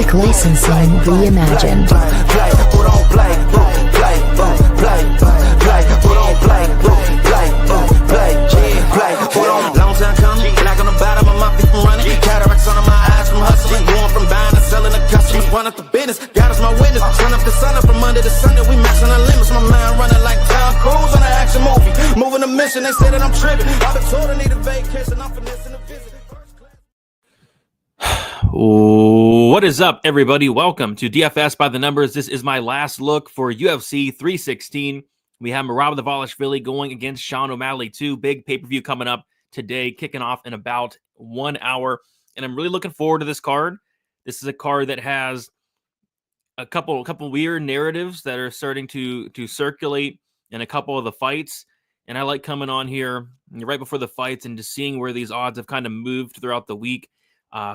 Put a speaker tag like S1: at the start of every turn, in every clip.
S1: Music licensing reimagined.
S2: Long time coming, like on the bottom of my feet from running. Cataracts under my eyes from hustling. Going from buying to selling to customers. Run up the business, God is my witness. Turn up the sun up from under the sun that we maxing our limits. My mind running like Tom Cruise on an action movie. Moving a mission, they say that I'm tripping. I've been told I need a vacation, I'm finessing a visit.
S3: What is up, everybody? Welcome to DFS by the Numbers. This is my last look for UFC 316. We have Merab Dvalishvili going against Sean O'Malley 2. Big pay-per-view coming up today, kicking off in about 1 hour. And I'm really looking forward to this card. This is a card that has a couple weird narratives that are starting to circulate in a couple of the fights. And I like coming on here right before the fights and just seeing where these odds have kind of moved throughout the week.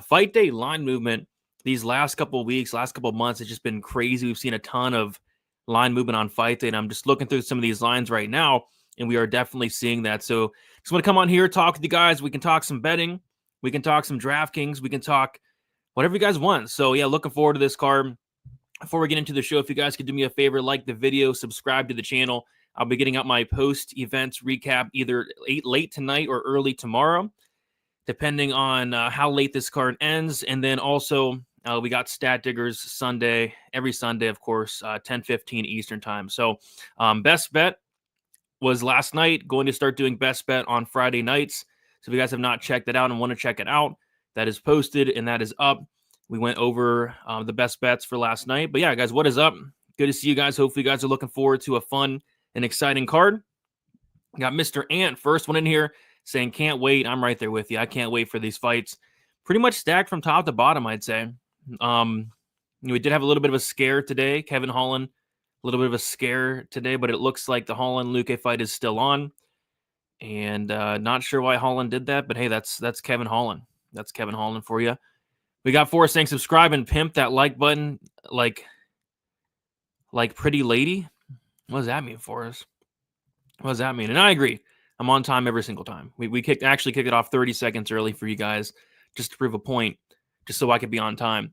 S3: Fight day line movement these last couple of weeks, last couple of months, has just been crazy. We've seen a ton of line movement on fight day, and I'm just looking through some of these lines right now, and we are definitely seeing that. So just want to come on here, talk with you guys. We can talk some betting. We can talk some DraftKings. We can talk whatever you guys want. So, yeah, looking forward to this card. Before we get into the show, if you guys could do me a favor, like the video, subscribe to the channel. I'll be getting out my post-events recap either late tonight or early tomorrow, depending on how late this card ends. And then also, we got Stat Diggers Sunday, every Sunday, of course, 10:15 Eastern time. So best bet was last night. Going to start doing best bet on Friday nights. So if you guys have not checked it out and want to check it out, that is posted and that is up. We went over the best bets for last night. But yeah, guys, what is up? Good to see you guys. Hopefully you guys are looking forward to a fun and exciting card. Got Mr. Ant, first one in here, saying, can't wait. I'm right there with you. I can't wait for these fights. Pretty much stacked from top to bottom, I'd say. We did have a little bit of a scare today. Kevin Holland, a little bit of a scare today, but it looks like the Holland-Luque fight is still on. And not sure why Holland did that, but hey, that's Kevin Holland. That's Kevin Holland for you. We got Forrest saying, subscribe and pimp that like button like pretty lady. What does that mean, Forrest? What does that mean? And I agree. I'm on time every single time. We actually kicked it off 30 seconds early for you guys just to prove a point, just so I could be on time.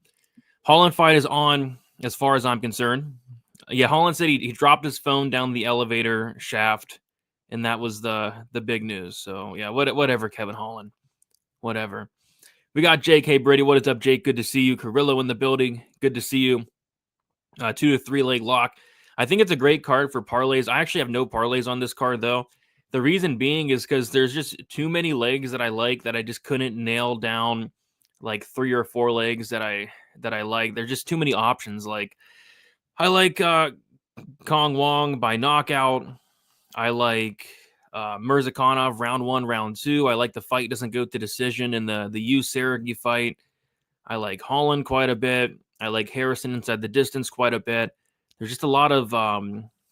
S3: Holland fight is on as far as I'm concerned. Yeah, Holland said he dropped his phone down the elevator shaft, and that was the big news. So, yeah, whatever, Kevin Holland. Whatever. We got J.K. Brady. What is up, Jake? Good to see you. Carrillo in the building. Good to see you. 2 to 3 leg lock. I think it's a great card for parlays. I actually have no parlays on this card, though. The reason being is because there's just too many legs that I like that I just couldn't nail down like 3 or 4 legs that I like. There's just too many options. Like I like Kong Wong by knockout. I like Makanov round 1, round 2. I like the fight doesn't go to decision in the Yu-Sergey fight. I like Holland quite a bit. I like Harrison inside the distance quite a bit. There's just a lot of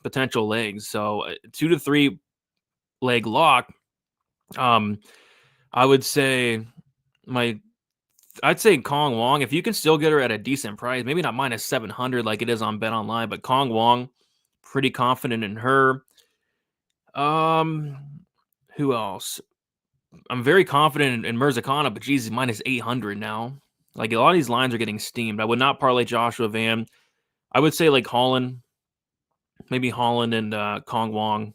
S3: potential legs. So 2 to 3 leg lock. I would say I'd say Kong Wong. If you can still get her at a decent price, maybe not minus 700 like it is on Bet Online, but Kong Wong, pretty confident in her. Who else? I'm very confident in Mirzakana, but geez, minus 800 now. Like a lot of these lines are getting steamed. I would not parlay Joshua Van. I would say like Holland, maybe Holland and Kong Wong,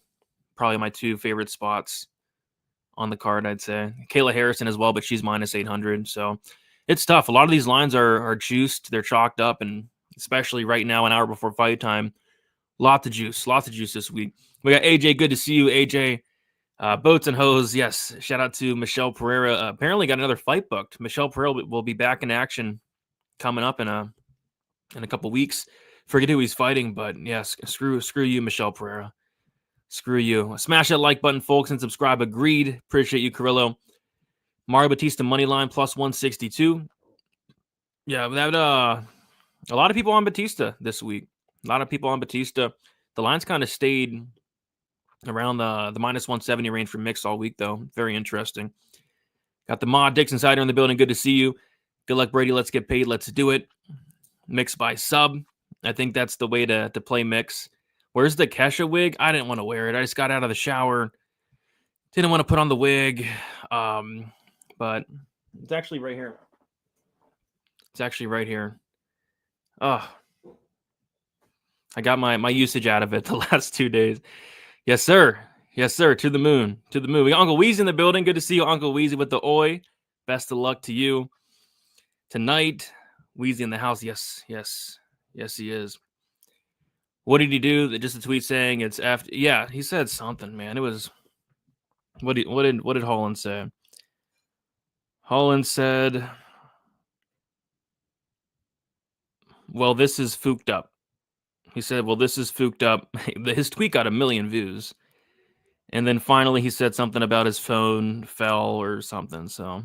S3: probably my 2 favorite spots on the card, I'd say. Kayla Harrison as well, but she's minus 800. So it's tough. A lot of these lines are juiced. They're chalked up, and especially right now, an hour before fight time, lots of juice this week. We got AJ. Good to see you, AJ. Boats and Hose. Yes. Shout out to Michelle Pereira. Apparently got another fight booked. Michelle Pereira will be back in action coming up in a couple weeks. Forget who he's fighting, but yes, screw you, Michelle Pereira. Screw you. Smash that like button, folks, and subscribe. Agreed. Appreciate you, Carrillo. Mario Batista money line plus 162. Yeah, that a lot of people on Batista this week. A lot of people on Batista. The lines kind of stayed around the minus 170 range for mix all week, though. Very interesting. Got the Mod Dix Insider in the building. Good to see you. Good luck, Brady. Let's get paid. Let's do it. Mix by sub. I think that's the way to play mix. Where's the Kesha wig? I didn't want to wear it. I just got out of the shower. Didn't want to put on the wig. But it's actually right here. It's actually right here. Oh, I got my usage out of it the last 2 days. Yes, sir. Yes, sir. To the moon. To the moon. We got Uncle Weezy in the building. Good to see you, Uncle Weezy, with the oi. Best of luck to you tonight. Weezy in the house. Yes, yes. Yes, he is. What did he do? Just a tweet saying it's after. Yeah, he said something, man. It was what did Holland say? Holland said, "Well, this is fooked up." He said, "Well, this is fooked up." His tweet got 1 million views, and then finally he said something about his phone fell or something. So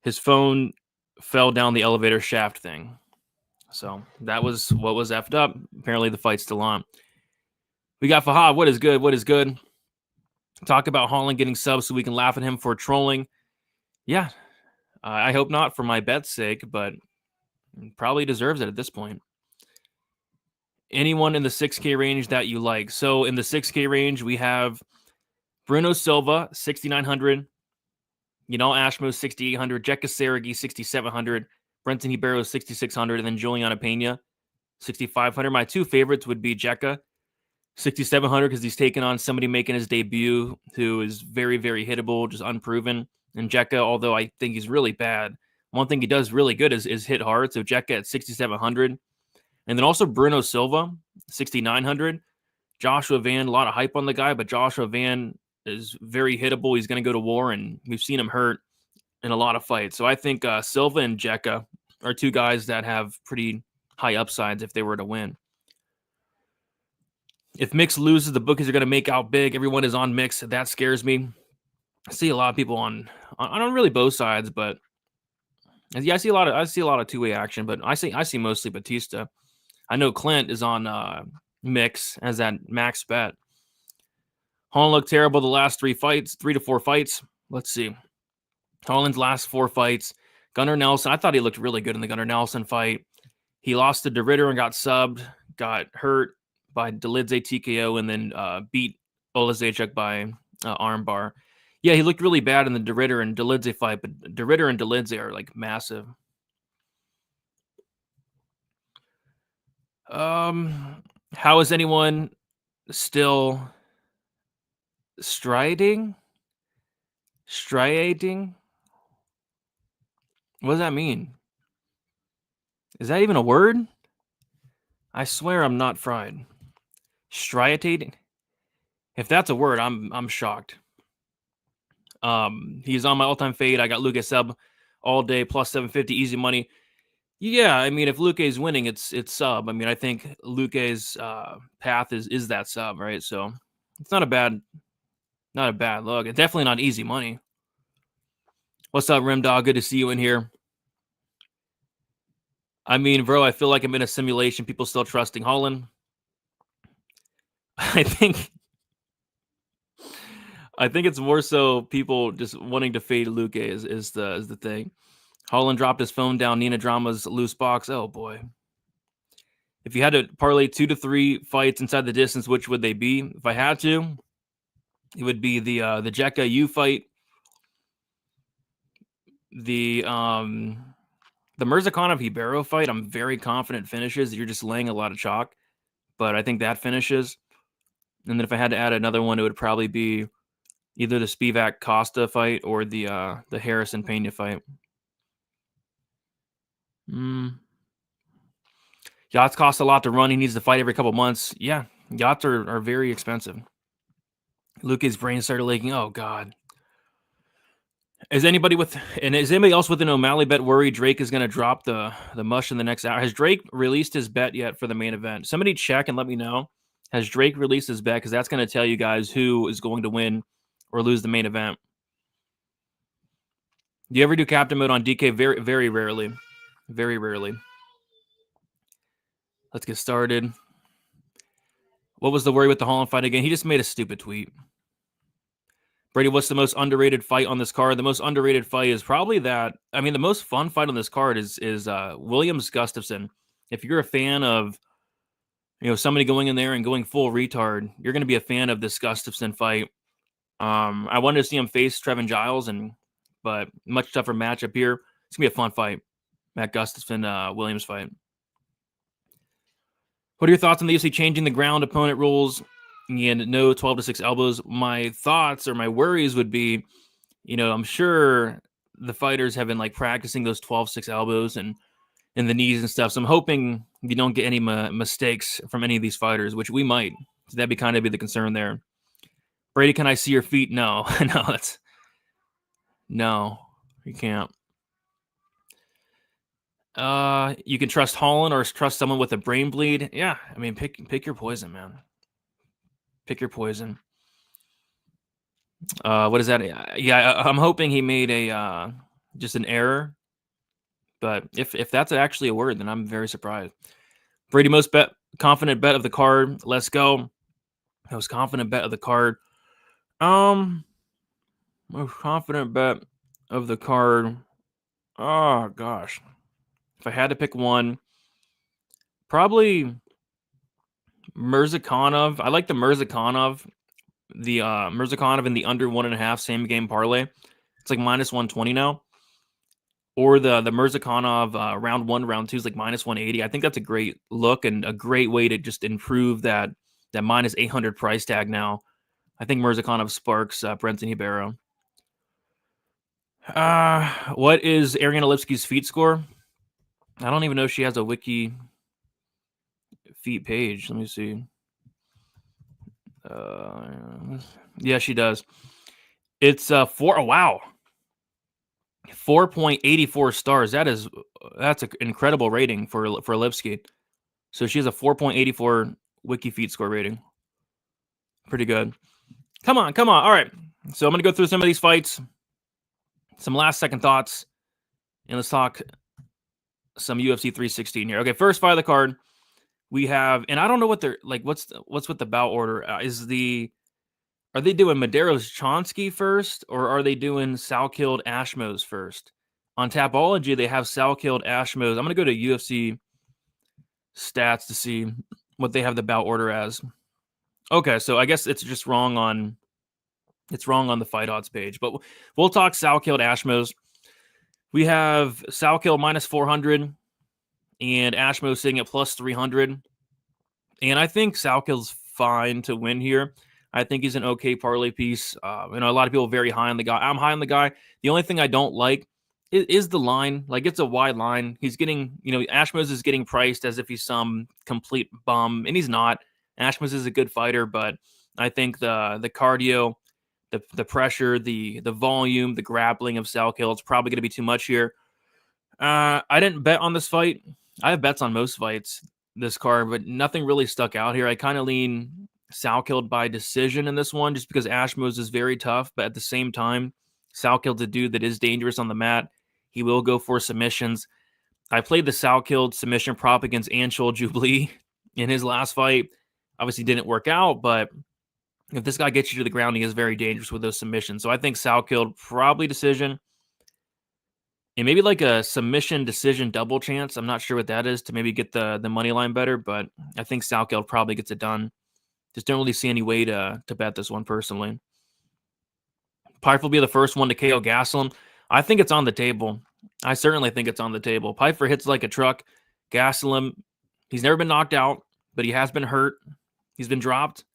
S3: his phone fell down the elevator shaft thing. So that was what was effed up. Apparently, the fight's still on. We got Fahad. What is good? What is good? Talk about Holland getting subs so we can laugh at him for trolling. Yeah, I hope not for my bet's sake, but probably deserves it at this point. Anyone in the 6K range that you like. So in the 6K range, we have Bruno Silva, 6,900. Ashmo, 6,800. Jakari, 6,700. Brenton Hibero, 6,600. And then Juliana Pñena, 6,500. My two favorites would be Jekka, 6,700, because he's taken on somebody making his debut who is very, very hittable, just unproven. And Jekka, although I think he's really bad, one thing he does really good is hit hard. So Jekka at 6,700. And then also Bruno Silva, 6,900. Joshua Van, a lot of hype on the guy, but Joshua Van is very hittable. He's going to go to war, and we've seen him hurt in a lot of fights. So I think Silva and Jekka are two guys that have pretty high upsides if they were to win. If Mix loses, the bookies are going to make out big. Everyone is on Mix. That scares me. I see a lot of people on really both sides, but yeah, I see a lot of two-way action, but I see mostly Batista. I know Clint is on Mix as that max bet. Holland looked terrible the last 3 to 4 fights. Let's see. Holland's last 4 fights. Gunnar Nelson, I thought he looked really good in the Gunnar Nelson fight. He lost to DeRitter and got subbed, got hurt by Dolidze TKO, and then beat Olazechuk by armbar. Yeah, he looked really bad in the DeRitter and Dolidze fight, but DeRitter and Dolidze are like massive. How is anyone still striating? What does that mean? Is that even a word? I swear I'm not fried. Striating? If that's a word, I'm shocked. He's on my all-time fade. I got Luque sub all day, plus 750, easy money. Yeah, I mean, if Luque is winning, it's sub. I mean, I think Luque's path is that sub, right? So it's not a bad look. It's definitely not easy money. What's up, Rim Dog? Good to see you in here. I mean, bro, I feel like I'm in a simulation. People still trusting Holland. I think it's more so people just wanting to fade Luque is the thing. Holland dropped his phone down. Nina Drama's loose box. Oh boy. If you had to parlay 2 to 3 fights inside the distance, which would they be? If I had to, it would be the Jekka Yu fight, the Makanov Hibero fight. I'm very confident finishes. You're just laying a lot of chalk, but I think that finishes. And then if I had to add another one, it would probably be either the Spivac Costa fight or the Harrison Pena fight. Yachts cost a lot to run. He needs to fight every couple months. Yeah, yachts are very expensive. Luque's brain started leaking. Oh God. Is anybody else with an O'Malley bet worried Drake is going to drop the mush in the next hour? Has Drake released his bet yet for the main event? Somebody check and let me know. Has Drake released his bet? Because that's going to tell you guys who is going to win or lose the main event. Do you ever do captain mode on DK? Very, very rarely. Very rarely. Let's get started. What was the worry with the Holland fight again? He just made a stupid tweet. Brady, what's the most underrated fight on this card? The most underrated fight is probably that. I mean, the most fun fight on this card is Williams Gustoson. If you're a fan of, somebody going in there and going full retard, you're going to be a fan of this Gustoson fight. I wanted to see him face Trevin Giles, but much tougher matchup here. It's gonna be a fun fight. Matt Gustoson Williams fight. What are your thoughts on the UFC changing the ground opponent rules and no 12 to 6 elbows? My thoughts or my worries would be, I'm sure the fighters have been like practicing those 12-6 elbows and the knees and stuff. So I'm hoping you don't get any mistakes from any of these fighters, which we might. So that'd be kind of be the concern there. Brady, can I see your feet? No, no, you can't. You can trust Holland or trust someone with a brain bleed. Yeah, I mean, pick your poison, man. Pick your poison. What is that? Yeah, I'm hoping he made a just an error. But if that's actually a word, then I'm very surprised. Brady, most confident bet of the card. Let's go. Most confident bet of the card. Most confident bet of the card. Oh gosh. If I had to pick one, probably Makanov. I like the Makanov. The Makanov in the under 1.5 same game parlay. It's like minus 120 now. Or the Makanov round 1, round 2 is like minus 180. I think that's a great look and a great way to just improve that minus 800 price tag now. I think Makanov sparks Brenton Ibero. What is Ariana Lipsky's feet score? I don't even know if she has a wiki feet page. Let me see. Yeah, she does. It's 4. Oh, wow. 4.84 stars. That's an incredible rating for Lipsky. So she has a 4.84 wiki feet score rating. Pretty good. Come on. All right. So I'm going to go through some of these fights. Some last second thoughts. And let's talk some UFC 316 here. Okay, first fight of the card. We have, and I don't know what they're like. What's with the bout order? Are they doing Maderos Chinsky first, or are they doing Salkilled Ashmos first? On Tapology, they have Salkilled Ashmos. I'm gonna go to UFC stats to see what they have the bout order as. Okay, so I guess it's just wrong on the fight odds page, but we'll talk Salkilled Ashmos. We have Salkill minus 400 and Ashmo sitting at plus 300. And I think Salkill's fine to win here. I think he's an okay parlay piece. A lot of people are very high on the guy. I'm high on the guy. The only thing I don't like is the line. Like, it's a wide line. He's getting, Ashmos is getting priced as if he's some complete bum, and he's not. Ashmos is a good fighter, but I think the cardio, the pressure, the volume, the grappling of Salkill, it's probably going to be too much here. I didn't bet on this fight. I have bets on most fights this card, but nothing really stuck out here. I kind of lean Salkilled by decision in this one just because Ashmos is very tough, but at the same time, Salkill's a dude that is dangerous on the mat. He will go for submissions. I played the Salkilled submission prop against Anshul Jubilee in his last fight. Obviously didn't work out, but if this guy gets you to the ground, he is very dangerous with those submissions. So I think Salkilled probably decision. And maybe like a submission decision double chance. I'm not sure what that is to maybe get the money line better, but I think Salkilled probably gets it done. Just don't really see any way to bet this one personally. Piper will be the first one to KO Gastelon. I think it's on the table. I certainly think it's on the table. Piper hits like a truck. Gastelon, he's never been knocked out, but he has been hurt. He's been dropped.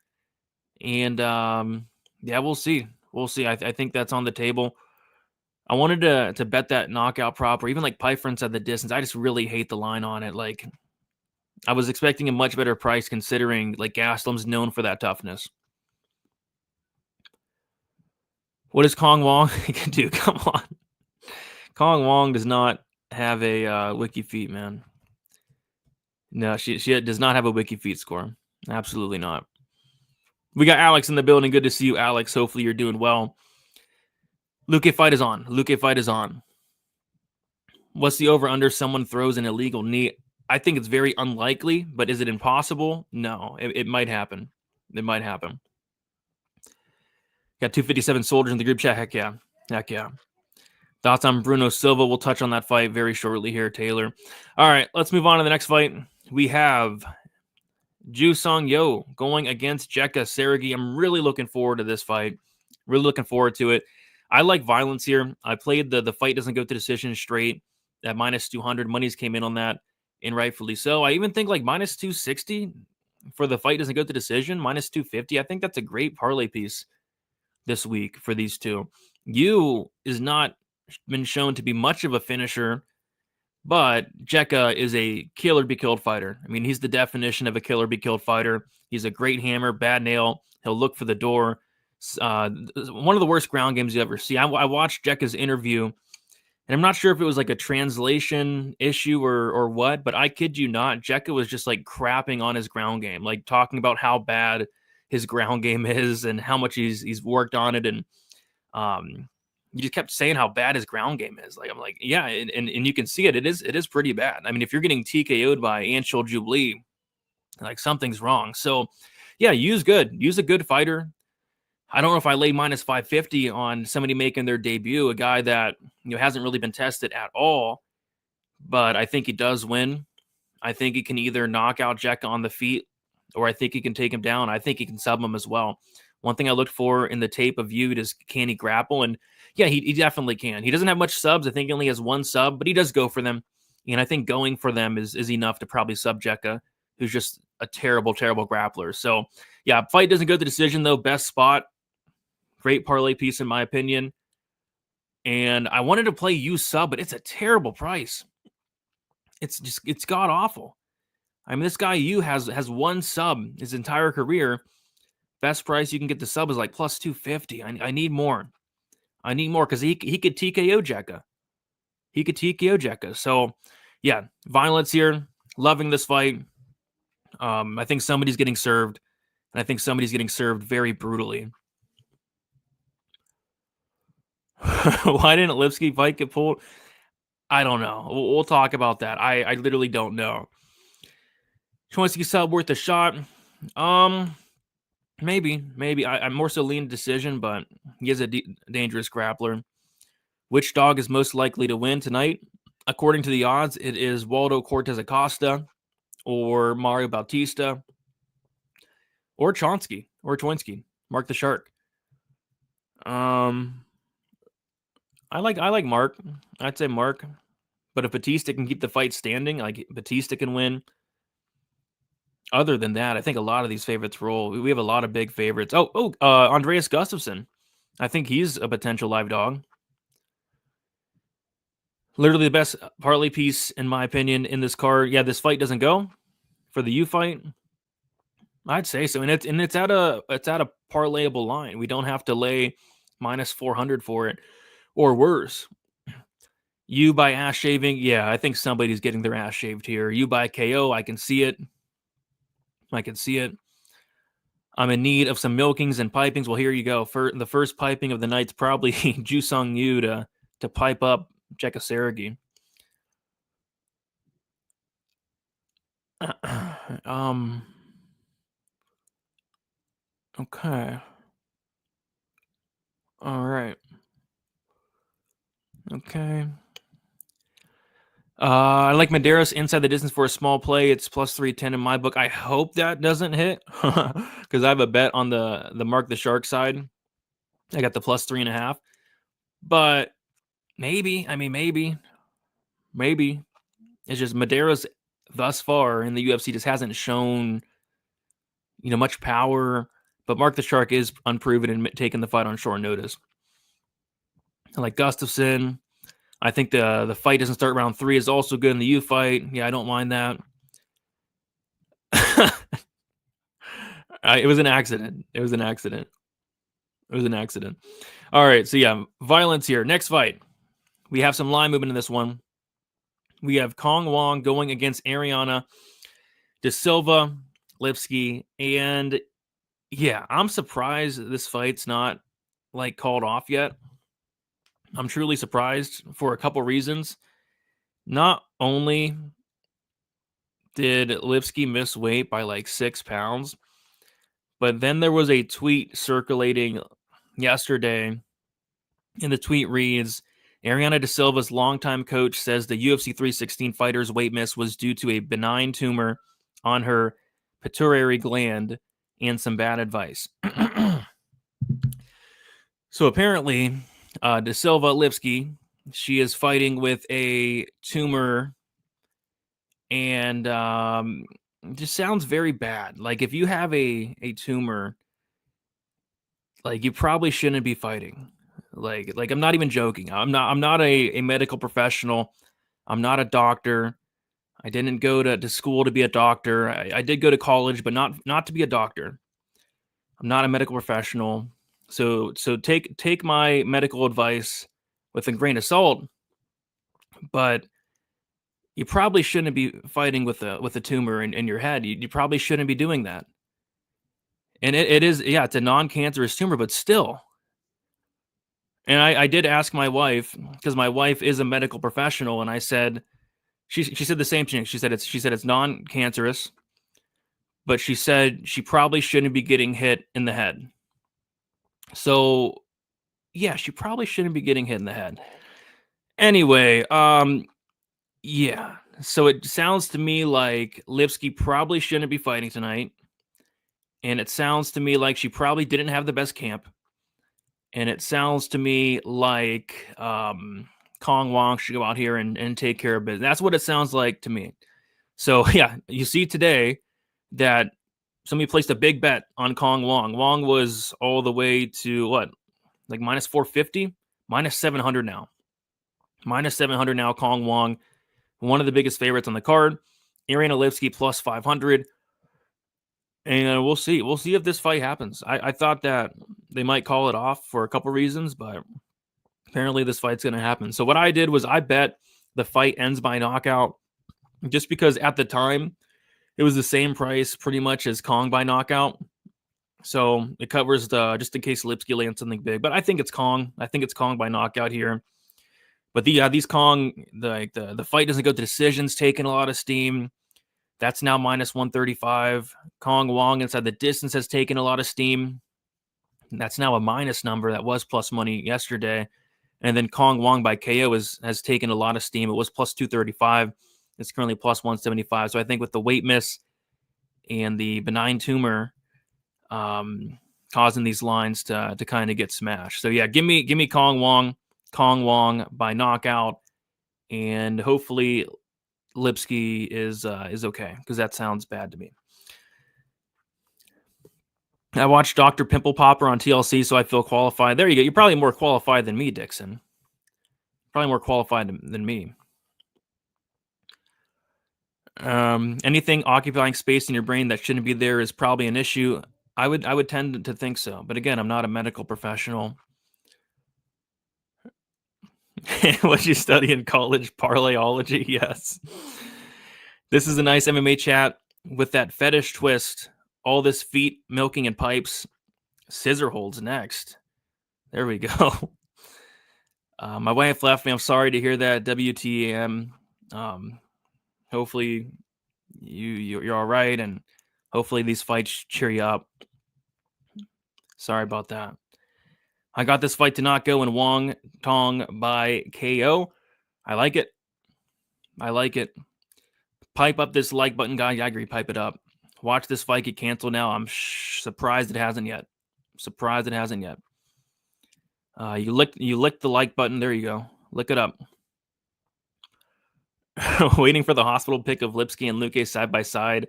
S3: And we'll see. We'll see. I think that's on the table. I wanted to bet that knockout prop or even like Piper inside the distance. I just really hate the line on it. Like, I was expecting a much better price considering like Gastelum's known for that toughness. What is Kong Wong do? Come on. Kong Wong does not have a wiki feet, man. No, she does not have a wiki feet score. Absolutely not. We got Alex in the building. Good to see you, Alex. Hopefully you're doing well. Luque fight is on. Luque fight is on. What's the over-under? Someone throws an illegal knee. I think it's very unlikely, but is it impossible? No, it might happen. It might happen. Got 257 soldiers in the group chat. Heck yeah. Heck yeah. Thoughts on Bruno Silva? We'll touch on that fight very shortly here, Taylor. All right, let's move on to the next fight. We have Juang Yu going against Jekka Sergey. I'm really looking forward to this fight. Really looking forward to it. I like violence here. I played the fight doesn't go to decision straight at minus 200. Monies came in on that. and rightfully so. I even think like minus 260 for the fight doesn't go to decision, minus 250. I think that's a great parlay piece this week for these two. Yu is not been shown to be much of a finisher, but Jeka is a killer be killed fighter. I mean, he's the definition of a killer be killed fighter. He's a great hammer, bad nail. He'll look for the door. One of the worst ground games you ever see. I watched Jeka's interview, and I'm not sure if it was like a translation issue or what, but I kid you not, Jeka was just like crapping on his ground game, like talking about how bad his ground game is and how much he's worked on it, and he just kept saying how bad his ground game is. Like I'm like, yeah, and you can see it. It is pretty bad. I mean, if you're getting TKO'd by Anshul Jubilee, like something's wrong. So yeah, Yu's good. Yu's a good fighter. I don't know if I lay minus 550 on somebody making their debut, a guy that hasn't really been tested at all, but I think he does win. I think he can either knock out Jeka on the feet, or I think he can take him down. I think he can sub him as well. One thing I looked for in the tape of Yu is, can he grapple? And yeah, he definitely can. He doesn't have much subs. I think he only has one sub, but he does go for them. And I think going for them is enough to probably sub Jeka, who's just a terrible, terrible grappler. So yeah, fight doesn't go to decision though. Best spot. Great parlay piece in my opinion. And I wanted to play Yu sub, but it's a terrible price. It's god awful. I mean, this guy Yu has one sub his entire career. Best price you can get the sub is like plus 250. I need more. I need more because he could TKO Jeka. He could TKO Jeka. So yeah, violence here. Loving this fight. I think somebody's getting served, and I think somebody's getting served very brutally. Why didn't Lipsky fight get pulled? I don't know. We'll talk about that. I literally don't know. Chinsky sub worth a shot. Maybe. I'm more so lean decision, but he is a dangerous grappler. Which dog is most likely to win tonight? According to the odds, it is Waldo Cortez Aosta or Mario Batista or Chinsky. Mark the Shark. I like Mark. I'd say Mark. But if Batista can keep the fight standing, like Batista can win. Other than that, I think a lot of these favorites roll. We have a lot of big favorites. Andreas Gustoson. I think he's a potential live dog. Literally the best parlay piece, in my opinion, in this card. Yeah, this fight doesn't go for the Yu fight. I'd say so, and it's at a parlayable line. We don't have to lay minus 400 for it or worse. Yu by ass shaving, yeah, I think somebody's getting their ass shaved here. Yu by KO, I can see it. I'm in need of some milkings and pipings. Well, here you go. For the first piping of the night's probably Juang Yu to pipe up Jeka Sergey. Okay. All right. Okay. I like Maderos inside the distance for a small play. It's plus 310 in my book. I hope that doesn't hit because I have a bet on the Mark the Shark side. I got the plus 3.5, but maybe. It's just Maderos thus far in the UFC just hasn't shown, much power. But Mark the Shark is unproven and taking the fight on short notice. I like Gustoson. I think the fight doesn't start round 3 is also good in the Yu fight. Yeah, I don't mind that. It was an accident. All right, so yeah, violence here. Next fight. We have some line movement in this one. We have Kong Wong going against Ariana De Silva, Lipsky, and yeah, I'm surprised this fight's not called off yet. I'm truly surprised for a couple reasons. Not only did Lipsky miss weight by 6 pounds, but then there was a tweet circulating yesterday, and the tweet reads, Ariana De Silva's longtime coach says the UFC 316 fighter's weight miss was due to a benign tumor on her pituitary gland and some bad advice. So apparently, De Silva Lipsky, she is fighting with a tumor and it just sounds very bad. Like if you have a tumor, like you probably shouldn't be fighting. Like I'm not even joking. I'm not a medical professional. I'm not a doctor. I didn't go to school to be a doctor. I did go to college, but not to be a doctor. I'm not a medical professional. So take my medical advice with a grain of salt, but you probably shouldn't be fighting with a tumor in your head. You probably shouldn't be doing that. And it is, yeah, it's a non-cancerous tumor, but still. And I did ask my wife, because my wife is a medical professional, and I said, she said the same thing. She said it's non-cancerous, but she said she probably shouldn't be getting hit in the head. So yeah, she probably shouldn't be getting hit in the head. Anyway, yeah. So it sounds to me like Lipsky probably shouldn't be fighting tonight. And it sounds to me like she probably didn't have the best camp. And it sounds to me like Kong Wong should go out here and take care of business. That's what it sounds like to me. So yeah, you see today that somebody placed a big bet on Kong Wong. Wong was all the way to what? Like minus 450, minus 700 now. Minus 700 now, Kong Wong, one of the biggest favorites on the card. Ariana Lipsky plus 500. And we'll see. We'll see if this fight happens. I thought that they might call it off for a couple reasons, but apparently this fight's going to happen. So what I did was I bet the fight ends by knockout, just because at the time it was the same price pretty much as Kong by knockout. So it covers just in case Lipsky lands something big. But I think it's Kong. I think it's Kong by knockout here. But these Kong, the fight doesn't go to decisions, taking a lot of steam. That's now minus 135. Kong Wong inside the distance has taken a lot of steam. That's now a minus number. That was plus money yesterday. And then Kong Wong by KO has taken a lot of steam. It was plus 235. It's currently plus 175. So I think with the weight miss and the benign tumor causing these lines to kind of get smashed. So yeah, give me Kong Wong by knockout, and hopefully Lipsky is okay, because that sounds bad to me. I watched Dr. Pimple Popper on TLC, so I feel qualified. There you go. You're probably more qualified than me, Dixon. Probably more qualified than me. Anything occupying space in your brain that shouldn't be there is probably an issue. I would tend to think so, but again, I'm not a medical professional. What you study in college? Parlayology? Yes. This is a nice MMA chat with that fetish twist. All this feet milking and pipes. Scissor holds next. There we go. My wife left me. I'm sorry to hear that. WTM. Hopefully you're all right, and hopefully these fights cheer you up. Sorry about that. I got this fight to not go in Wong Tong by KO. I like it. Pipe up this like button, guy. I agree. Pipe it up. Watch this fight get canceled now. I'm surprised it hasn't yet. You lick the like button. There you go. Lick it up. Waiting for the hospital pic of Lipsky and Luque side by side.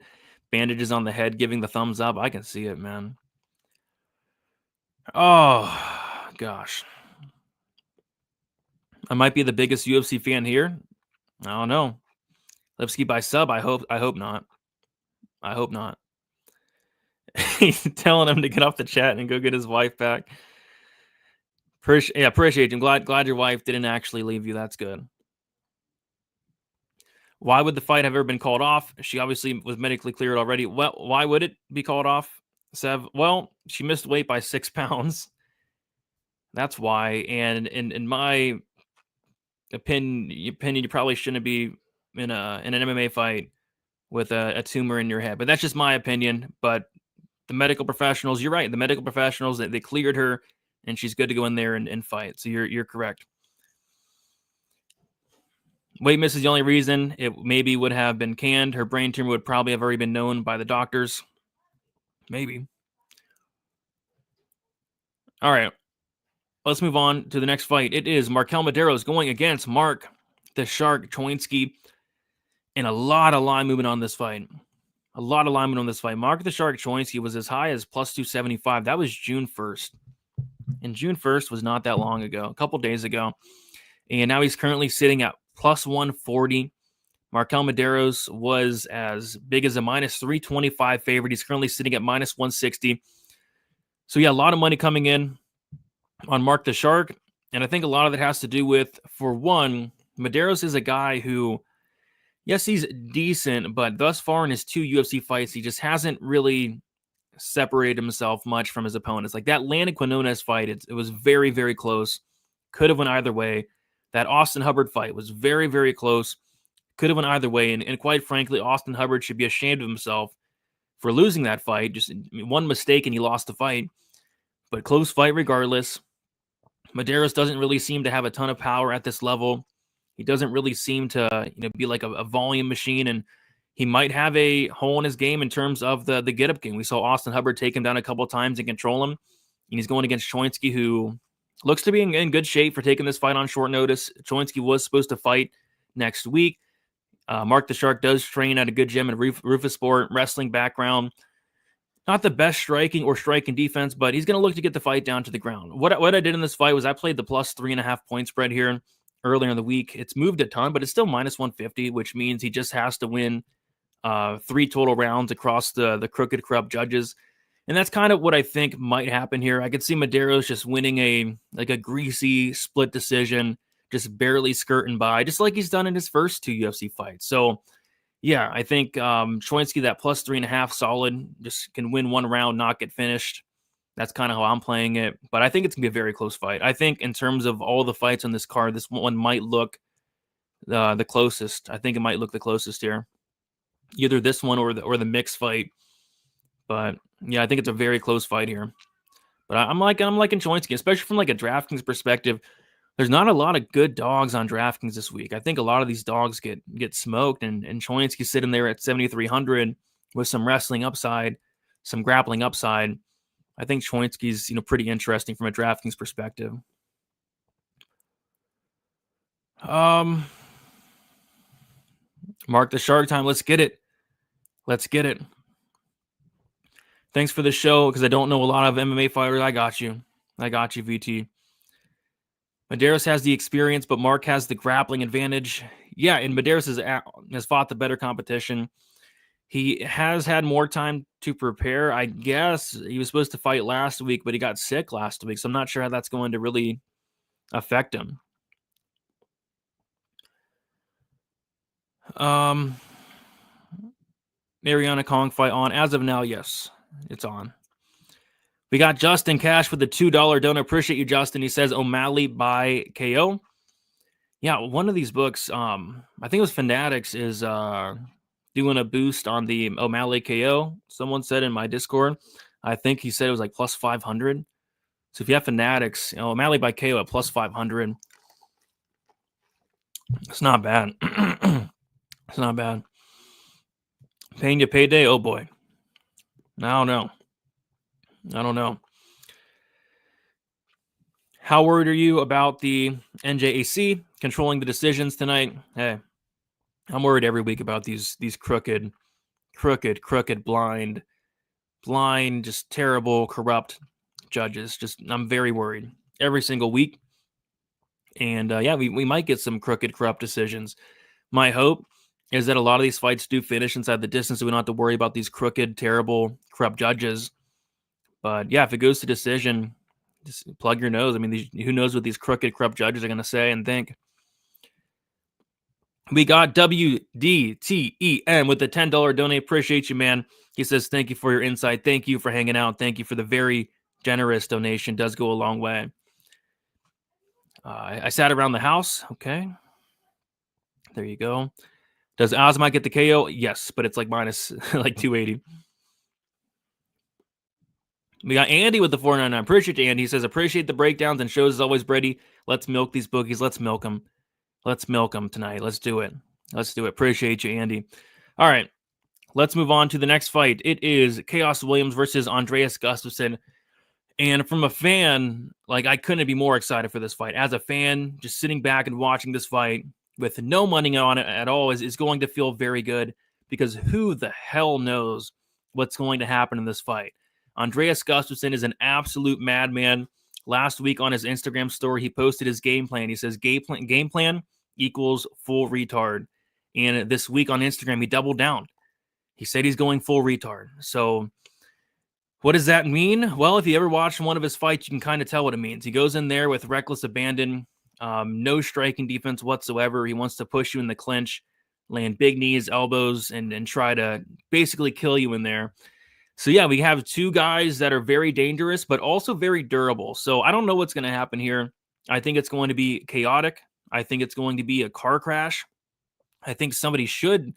S3: Bandages on the head, giving the thumbs up. I can see it, man. Oh, gosh. I might be the biggest UFC fan here. I don't know. Lipsky by sub. I hope not. He's telling him to get off the chat and go get his wife back. Appreciate you. I'm glad your wife didn't actually leave you. That's good. Why would the fight have ever been called off? She obviously was medically cleared already. Well, why would it be called off, Sev? Well, she missed weight by 6 pounds. That's why. And in my opinion, you probably shouldn't be in an MMA fight with a tumor in your head. But that's just my opinion. But the medical professionals, you're right. The medical professionals, they cleared her, and she's good to go in there and fight. So you're correct. Weight miss is the only reason it maybe would have been canned. Her brain tumor would probably have already been known by the doctors. Maybe. All right. Let's move on to the next fight. It is Markel Maderos going against Mark the Shark Chinsky. And a lot of line movement on this fight. A lot of alignment on this fight. Mark the Shark Chinsky was as high as plus 275. That was June 1st. And June 1st was not that long ago, a couple days ago. And now he's currently sitting at plus 140. Markel Maderos was as big as a minus 325 favorite. He's currently sitting at minus 160. So, yeah, a lot of money coming in on Mark the Shark. And I think a lot of it has to do with, for one, Maderos is a guy who, yes, he's decent, but thus far in his 2 UFC fights, he just hasn't really separated himself much from his opponents. Like that Landon Quinones fight, it was very, very close. Could have went either way. That Austin Hubbard fight was very, very close. Could have went either way. And quite frankly, Austin Hubbard should be ashamed of himself for losing that fight. Just one mistake and he lost the fight. But close fight regardless. Maderos doesn't really seem to have a ton of power at this level. He doesn't really seem to be like a volume machine, and he might have a hole in his game in terms of the get-up game. We saw Austin Hubbard take him down a couple of times and control him, and he's going against Chinsky, who looks to be in good shape for taking this fight on short notice. Chinsky was supposed to fight next week. Mark the Shark does train at a good gym in Rufus-Sport, wrestling background. Not the best striking defense, but he's going to look to get the fight down to the ground. What I did in this fight was I played the plus 3.5 point spread here earlier in the week. It's moved a ton, but it's still minus 150, which means he just has to win 3 total rounds across the crooked, corrupt judges. And that's kind of what I think might happen here. I could see Maderos just winning a greasy split decision, just barely skirting by, just like he's done in his first 2 UFC fights. So, yeah, I think Chinsky, that plus 3.5 solid, just can win 1 round, not get finished. That's kind of how I'm playing it. But I think it's going to be a very close fight. I think in terms of all the fights on this card, this one might look the closest. I think it might look the closest here. Either this one or the mixed fight. But, yeah, I think it's a very close fight here. But I'm liking Chinsky, especially from like a DraftKings perspective. There's not a lot of good dogs on DraftKings this week. I think a lot of these dogs get smoked, and Chinsky's sitting there at 7,300 with some wrestling upside, some grappling upside. I think Chinsky's pretty interesting from a DraftKings perspective. Mark the Shark time. Let's get it. Let's get it. Thanks for the show, because I don't know a lot of MMA fighters. I got you, VT. Maderos has the experience, but Mark has the grappling advantage. Yeah, and Maderos has fought the better competition. He has had more time to prepare. I guess he was supposed to fight last week, but he got sick last week, so I'm not sure how that's going to really affect him. Mariana Kong fight on. As of now, yes, it's on. We got Justin Cash with the $2 donor. Appreciate you, Justin. He says O'Malley by KO. Yeah, one of these books, I think it was Fanatics, is doing a boost on the O'Malley KO. Someone said in my Discord. I think he said it was like plus 500. So if you have Fanatics, O'Malley by KO at plus 500. It's not bad. It's not bad. Paying payday? Oh, boy. I don't know. How worried are you about the NJAC controlling the decisions tonight? Hey, I'm worried every week about these crooked, blind, just terrible, corrupt judges. I'm very worried every single week. And yeah, we might get some crooked, corrupt decisions. My hope is that a lot of these fights do finish inside the distance, so we don't have to worry about these crooked, terrible, corrupt judges. But yeah, if it goes to decision, just plug your nose. I mean, who knows what these crooked, corrupt judges are going to say and think. We got WDTEM with the $10 donate. Appreciate you, man. He says, thank you for your insight. Thank you for hanging out. Thank you for the very generous donation. Does go a long way. I sat around the house. Okay. There you go. Does Ozma get the KO? Yes, but it's like minus like 280. We got Andy with the 499. Appreciate you, Andy. He says, appreciate the breakdowns and shows as always, Brady. Let's milk these bookies. Let's milk them. Let's milk them tonight. Let's do it. Appreciate you, Andy. All right. Let's move on to the next fight. It is Chaos Williams versus Andreas Gustoson. And from a fan, like, I couldn't be more excited for this fight. As a fan, just sitting back and watching this fight, with no money on it at all is going to feel very good, because who the hell knows what's going to happen in this fight. Andreas Gustoson is an absolute madman. Last week on his Instagram story, he posted his game plan. He says game plan equals full retard. And this week on Instagram, he doubled down. He said he's going full retard. So what does that mean? Well, if you ever watched one of his fights, you can kind of tell what it means. He goes in there with reckless abandon, no striking defense whatsoever. He wants to push you in the clinch, land big knees, elbows, and try to basically kill you in there. So yeah, we have two guys that are very dangerous, but also very durable. So I don't know what's going to happen here. I think it's going to be chaotic. I think it's going to be a car crash. I think somebody should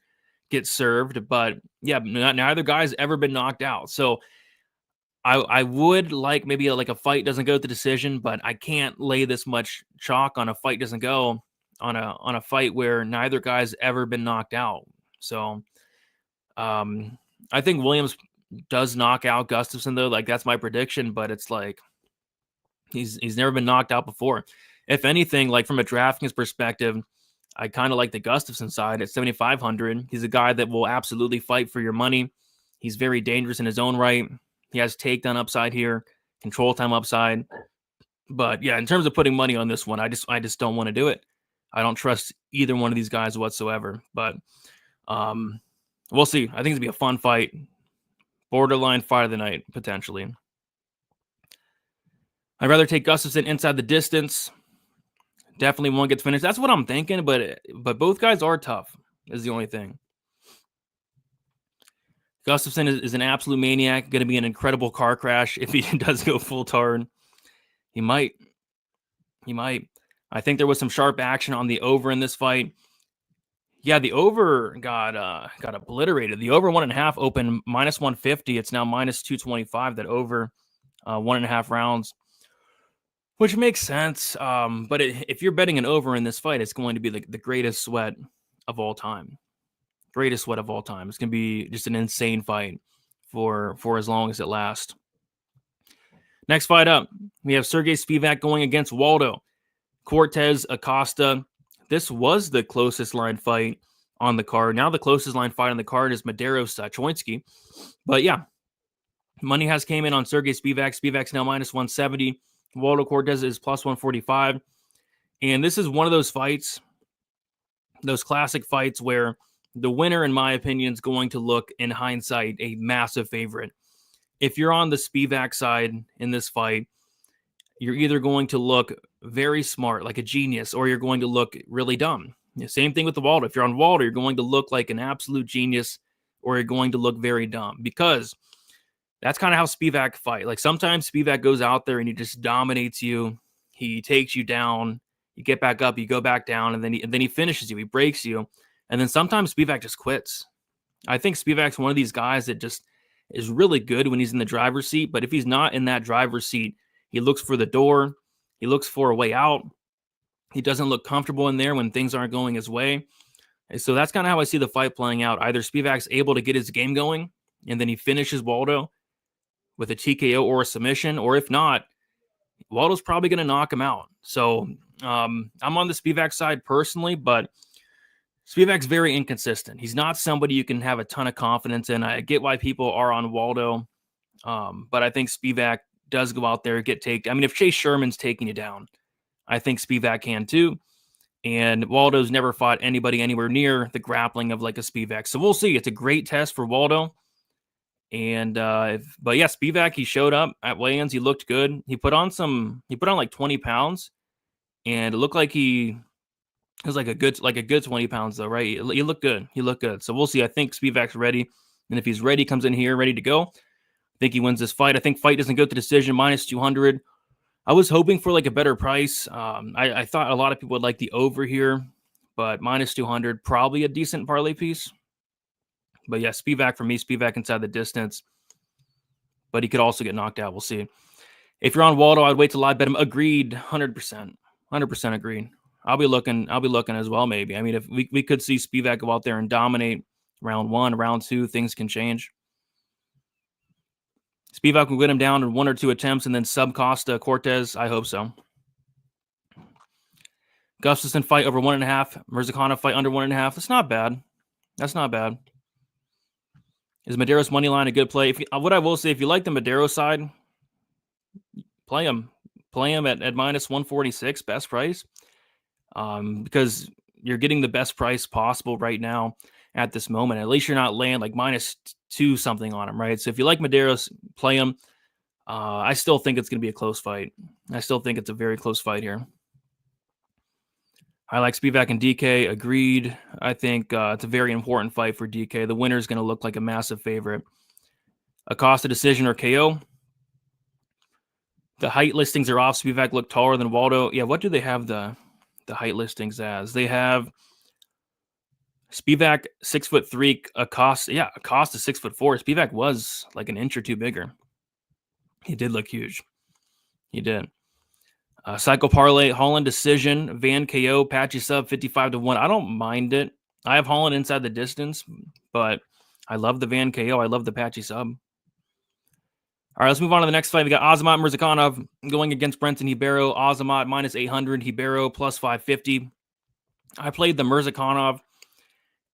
S3: get served, but yeah, neither guy's ever been knocked out. So I would like maybe like a fight doesn't go to decision, but I can't lay this much chalk on a fight doesn't go on a fight where neither guy's ever been knocked out. So I think Williams does knock out Gustoson though. Like that's my prediction, but it's like he's never been knocked out before. If anything, like from a DraftKings perspective, I kind of like the Gustoson side at 7,500. He's a guy that will absolutely fight for your money. He's very dangerous in his own right. He has takedown upside here, control time upside. But yeah, in terms of putting money on this one, I just don't want to do it. I don't trust either one of these guys whatsoever. But we'll see. I think it's gonna be a fun fight. Borderline fight of the night, potentially. I'd rather take Gustoson inside the distance. Definitely one gets finished. That's what I'm thinking, but both guys are tough, is the only thing. Gustoson is an absolute maniac, going to be an incredible car crash if he does go full turn. He might. I think there was some sharp action on the over in this fight. Yeah, the over got obliterated. The over 1.5 opened minus 150. It's now minus 225. That over 1.5 rounds, which makes sense. But if you're betting an over in this fight, it's going to be the greatest sweat of all time. Greatest sweat of all time. It's going to be just an insane fight for as long as it lasts. Next fight up, we have Sergey Spivac going against Waldo Cortez Aosta. This was the closest line fight on the card. Now the closest line fight on the card is Maderos Chinsky. But yeah, money has came in on Sergey Spivac. Spivac's now minus 170. Waldo Cortez is plus 145. And this is one of those fights, those classic fights where the winner, in my opinion, is going to look, in hindsight, a massive favorite. If you're on the Spivac side in this fight, you're either going to look very smart, like a genius, or you're going to look really dumb. Same thing with the Waldo. If you're on Waldo, you're going to look like an absolute genius, or you're going to look very dumb, because that's kind of how Spivac fight. Like sometimes Spivac goes out there and he just dominates you. He takes you down. You get back up, you go back down, and then he finishes you. He breaks you. And then sometimes Spivac just quits. I think Spivac's one of these guys that just is really good when he's in the driver's seat. But if he's not in that driver's seat, he looks for the door. He looks for a way out. He doesn't look comfortable in there when things aren't going his way. And so that's kind of how I see the fight playing out. Either Spivac's able to get his game going, and then he finishes Waldo with a TKO or a submission. Or if not, Waldo's probably going to knock him out. So I'm on the Spivac side personally, but Spivac's very inconsistent. He's not somebody you can have a ton of confidence in. I get why people are on Waldo, but I think Spivac does go out there and get taken. I mean, if Chase Sherman's taking you down, I think Spivac can too. And Waldo's never fought anybody anywhere near the grappling of like a Spivac. So we'll see. It's a great test for Waldo. And but yeah, Spivac, he showed up at weigh-ins. He looked good. He put on like 20 pounds, and it looked like it was like a good 20 pounds though, right? He looked good. He looked good. So we'll see. I think Spivac's ready. And if he's ready, comes in here ready to go, I think he wins this fight. I think fight doesn't go to decision, minus 200. I was hoping for like a better price. I thought a lot of people would like the over here, but minus 200, probably a decent parlay piece. But yeah, Spivac for me, Spivac inside the distance. But he could also get knocked out. We'll see. If you're on Waldo, I'd wait till live bet him. Agreed, 100%. 100% agreed. I'll be looking as well, maybe. I mean, if we could see Spivac go out there and dominate round 1, round 2, things can change. Spivac will get him down in 1 or 2 attempts and then sub Cortez. I hope so. Gustoson fight over 1.5. Mirzakanov fight under 1.5. That's not bad. That's not bad. Is Maderos money line a good play? What I will say, if you like the Maderos side, play him. Play him at minus 146, best price. Because you're getting the best price possible right now at this moment. At least you're not laying like minus 2 something on him, right? So if you like Maderos, play him. I still think it's going to be a close fight. I still think it's a very close fight here. I like Spivac and DK. Agreed. I think it's a very important fight for DK. The winner is going to look like a massive favorite. Aosta decision or KO. The height listings are off. Spivac looked taller than Waldo. Yeah, what do they have the height listings as? They have Spivac 6'3", Aosta. Yeah, Aosta 6'4". Spivac was like an inch or two bigger. He did look huge. He did. Cycle parlay, Holland decision, Van KO, Patchy sub 55-1. I don't mind it. I have Holland inside the distance, but I love the Van KO. I love the Patchy sub. All right, let's move on to the next fight. We got Azamat Mirzakanov going against Brenton Hibero. Azamat minus 800, Hibero plus 550. I played the Mirzakanov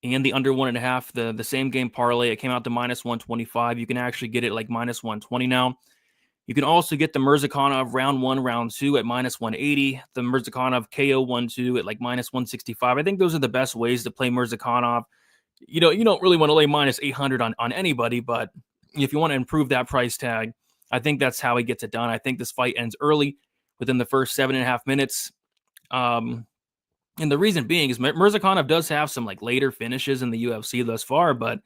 S3: and the under 1.5, the same game parlay. It came out to minus 125. You can actually get it like minus 120 now. You can also get the Mirzakanov round 1, round 2 at minus 180. The Mirzakanov KO 1-2 at like minus 165. I think those are the best ways to play Mirzakanov. You don't really want to lay minus 800 on anybody, but if you want to improve that price tag, I think that's how he gets it done. I think this fight ends early within the first 7.5 minutes. And the reason being is Mirzakanov does have some like later finishes in the UFC thus far, but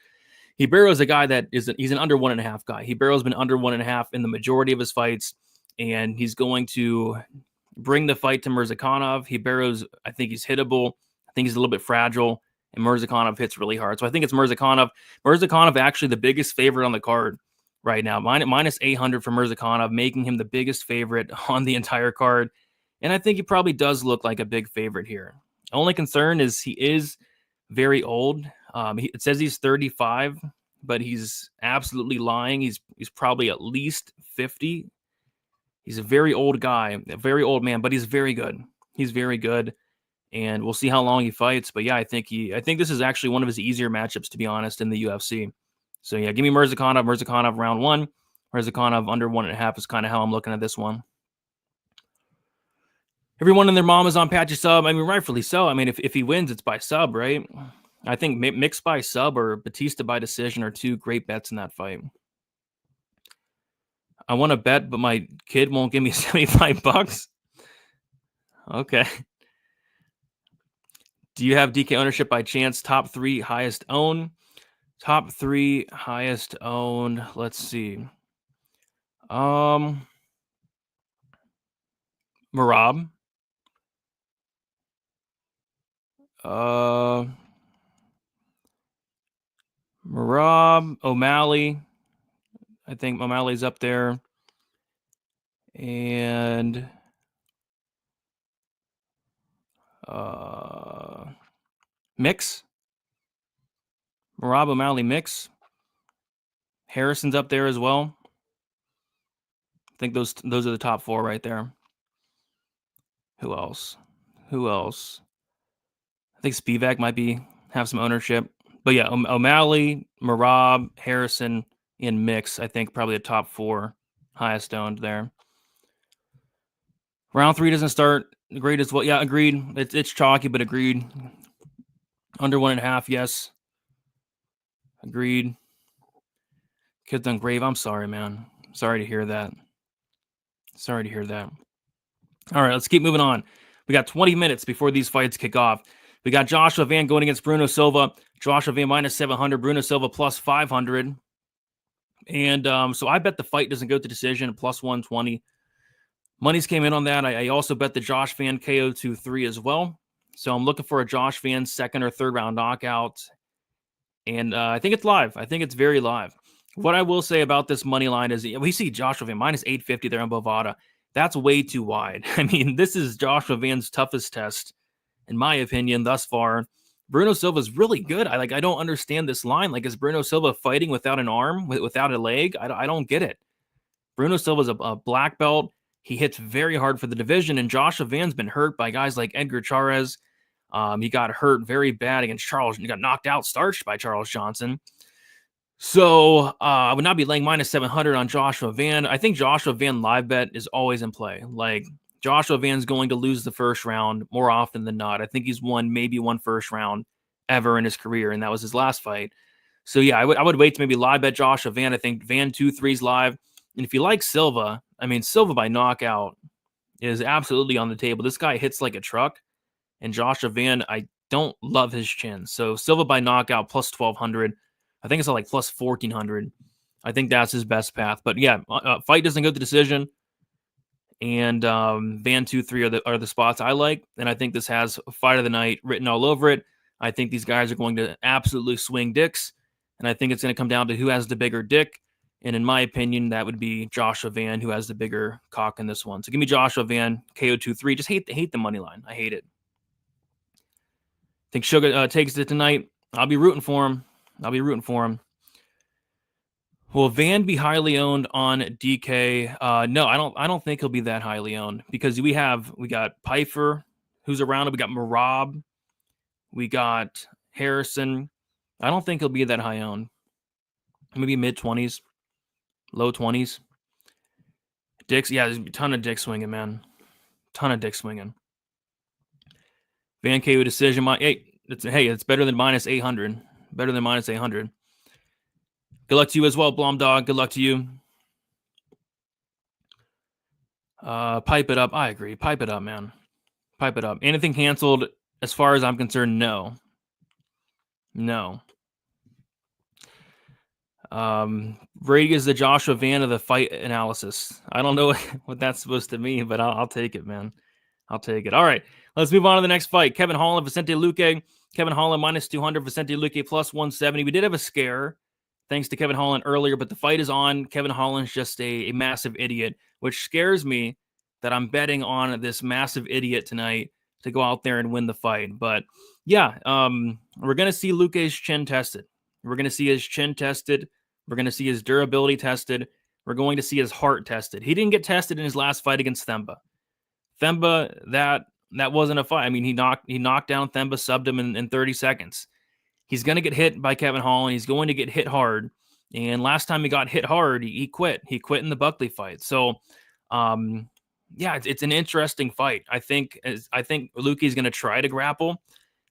S3: Hibero is a guy that he's an under 1.5 guy. Hibero's been under 1.5 in the majority of his fights, and he's going to bring the fight to Mirzakanov. I think he's hittable. I think he's a little bit fragile, and Mirzakanov hits really hard. So I think it's Mirzakanov. Mirzakanov actually the biggest favorite on the card right now. Minus 800 for Mirzakanov, making him the biggest favorite on the entire card. And I think he probably does look like a big favorite here. Only concern is he is very old. It says he's 35, but he's absolutely lying. He's probably at least 50. He's a very old guy, a very old man, but he's very good. He's very good, and we'll see how long he fights. But yeah, I think this is actually one of his easier matchups, to be honest, in the UFC. So yeah, give me Mirzakanov round 1. Mirzakanov under 1.5 is kind of how I'm looking at this one. Everyone and their mom is on Patchy sub. I mean, rightfully so. I mean, if he wins, it's by sub, right? I think mixed by sub or Batista by decision are two great bets in that fight. I want to bet, but my kid won't give me $75. Okay. Do you have DK ownership by chance? Top 3 highest owned. Top 3 highest owned. Let's see. Merab. Merab, O'Malley. I think O'Malley's up there. And mix. Merab, O'Malley, mix. Harrison's up there as well. I think those are the top 4 right there. Who else? I think Spivac might have some ownership. But yeah, O'Malley, Merab, Harrison, and Mix, I think probably the top 4 highest owned there. Round 3 doesn't start great as well. Yeah, agreed. It's chalky, but agreed. Under 1.5, yes. Agreed. Kid's done grave. I'm sorry, man. Sorry to hear that. All right, let's keep moving on. We got 20 minutes before these fights kick off. We got Joshua Van going against Bruno Silva. Joshua Van minus 700. Bruno Silva plus 500. And so I bet the fight doesn't go to decision, plus 120. Monies came in on that. I also bet the Josh Van KO 2-3 as well. So I'm looking for a Josh Van second or third round knockout. And I think it's live. I think it's very live. What I will say about this money line is we see Joshua Van minus 850 there on Bovada. That's way too wide. I mean, this is Joshua Van's toughest test, in my opinion, thus far. Bruno Silva's really good. I don't understand this line. Like, is Bruno Silva fighting without an arm, without a leg? I don't get it. Bruno Silva's a black belt. He hits very hard for the division, and Joshua Van's been hurt by guys like Edgar Chairez. He got hurt very bad against Charles. He got knocked out, starched by Charles Johnson. So I would not be laying minus 700 on Joshua Van. I think Joshua Van live bet is always in play. Like, Joshua Van's going to lose the first round more often than not. I think he's won maybe one first round ever in his career, and that was his last fight. So yeah, I would wait to maybe live bet Joshua Van. I think Van 2-3's live. And if you like Silva, I mean, Silva by knockout is absolutely on the table. This guy hits like a truck, and Joshua Van, I don't love his chin. So Silva by knockout plus 1,200. I think it's like plus 1,400. I think that's his best path. But yeah, fight doesn't go to decision, and Van 2-3 are the spots I like. And I think this has fight of the night written all over it. I think these guys are going to absolutely swing dicks, and I think it's going to come down to who has the bigger dick. And in my opinion, that would be Joshua Van, who has the bigger cock in this one. So give me Joshua Van, KO 2-3. Just hate the money line. I hate it. I think Sugar takes it tonight. I'll be rooting for him. Will Van be highly owned on DK? No, I don't think he'll be that highly owned, because we got Pfeiffer, who's around. We got Merab. We got Harrison. I don't think he'll be that high owned. Maybe mid-20s, low 20s. Dicks, yeah, there's a ton of dick swinging, man. Ton of dick swinging. Van KO decision. It's better than minus 800. Better than minus 800. Good luck to you as well, Blom Dog. Good luck to you. Pipe it up. I agree. Pipe it up, man. Pipe it up. Anything canceled, as far as I'm concerned, no. Brady is the Joshua Van of the fight analysis. I don't know what that's supposed to mean, but I'll take it, man. I'll take it. All right, let's move on to the next fight. Kevin Holland, Vicente Luque. Kevin Holland minus 200, Vicente Luque plus 170. We did have a scare thanks to Kevin Holland earlier, but the fight is on. Kevin Holland's just a massive idiot, which scares me that I'm betting on this massive idiot tonight to go out there and win the fight. But yeah, we're going to see Luque's chin tested. We're going to see his chin tested. We're going to see his durability tested. We're going to see his heart tested. He didn't get tested in his last fight against Themba. That wasn't a fight. I mean, he knocked down Themba, subbed him in 30 seconds. He's going to get hit by Kevin Holland. He's going to get hit hard. And last time he got hit hard, he quit. He quit in the Buckley fight. So, yeah, it's an interesting fight. I think Luque's going to try to grapple.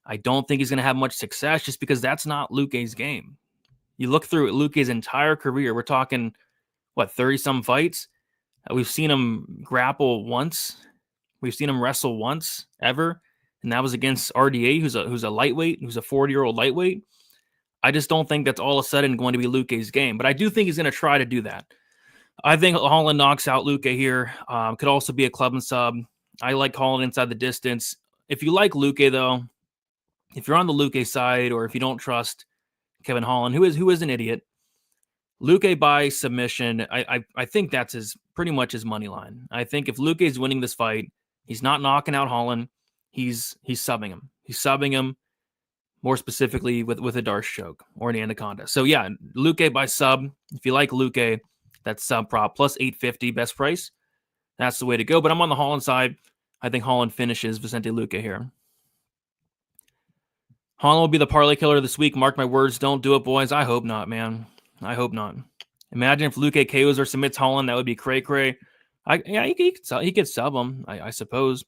S3: I don't think he's going to have much success, just because that's not Luque's game. You look through Luque's entire career, we're talking, 30-some fights? We've seen him grapple once. We've seen him wrestle once, ever. And that was against RDA, who's a lightweight, who's a 40-year-old lightweight. I just don't think that's all of a sudden going to be Luque's game. But I do think he's going to try to do that. I think Holland knocks out Luque here. Could also be a club and sub. I like Holland inside the distance. If you like Luque, though, if you're on the Luque side, or if you don't trust Kevin Holland, who is an idiot, Luque by submission, I think that's pretty much his money line. I think if Luque is winning this fight, he's not knocking out Holland. He's subbing him. He's subbing him, more specifically with a Darce choke or an anaconda. So yeah, Luque by sub. If you like Luque, that's sub prop plus 850 best price. That's the way to go. But I'm on the Holland side. I think Holland finishes Vicente Luque here. Holland will be the parlay killer this week. Mark my words. Don't do it, boys. I hope not, man. I hope not. Imagine if Luque KOs or submits Holland. That would be cray-cray. He could sub him, I suppose.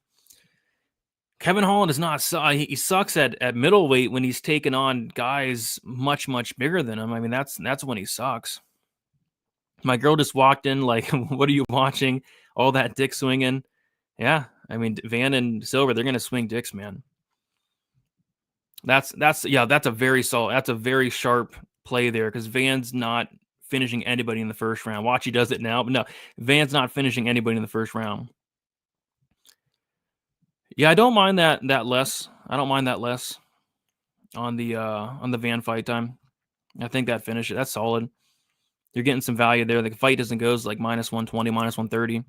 S3: Kevin Holland is not. He sucks at middleweight when he's taken on guys much, much bigger than him. I mean, that's when he sucks. My girl just walked in like, what are you watching? All that dick swinging. Yeah, I mean, Van and Silva, they're going to swing dicks, man. That's a very solid. That's a very sharp play there, because Van's not finishing anybody in the first round. Watch, he does it now, but no, Van's not finishing anybody in the first round. Yeah, I don't mind that less. I don't mind that less on the Van fight time. I think that finish, that's solid. You're getting some value there. The fight doesn't go like minus 120, minus 130.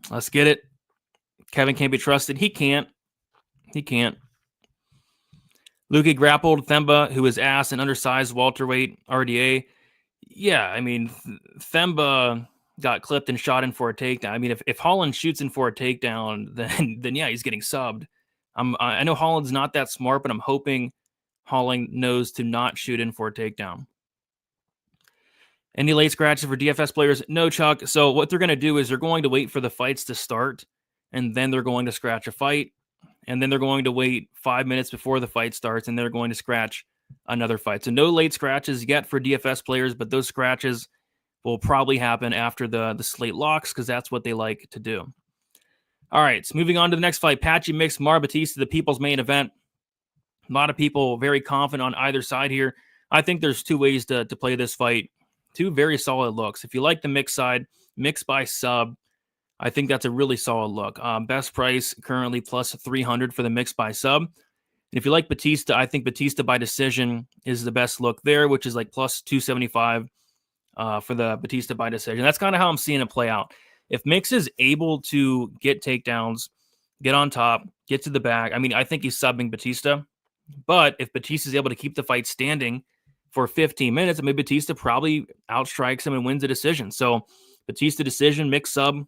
S3: Let's get it. Kevin can't be trusted. He can't. Luque grappled Themba, who is ass and undersized welterweight RDA. Yeah, I mean, Themba got clipped and shot in for a takedown. I mean, if Holland shoots in for a takedown, then yeah, he's getting subbed. I know Holland's not that smart, but I'm hoping Holland knows to not shoot in for a takedown. Any late scratches for DFS players? No, Chuck. So what they're going to do is they're going to wait for the fights to start, and then they're going to scratch a fight, and then they're going to wait 5 minutes before the fight starts, and they're going to scratch another fight. So no late scratches yet for DFS players, but those scratches will probably happen after the slate locks because that's what they like to do. All right, so moving on to the next fight, Patchy Mix, Batista, the people's main event. A lot of people very confident on either side here. I think there's two ways to play this fight. Two very solid looks. If you like the mix side, mix by sub, I think that's a really solid look. Best price currently plus 300 for the mix by sub. And if you like Batista, I think Batista by decision is the best look there, which is like plus 275 for the Batista by decision. That's kind of how I'm seeing it play out. If Mix is able to get takedowns, get on top, get to the back, I mean, I think he's subbing Batista. But if Batista is able to keep the fight standing for 15 minutes, I mean, Batista probably outstrikes him and wins the decision. So Batista decision, Mix sub,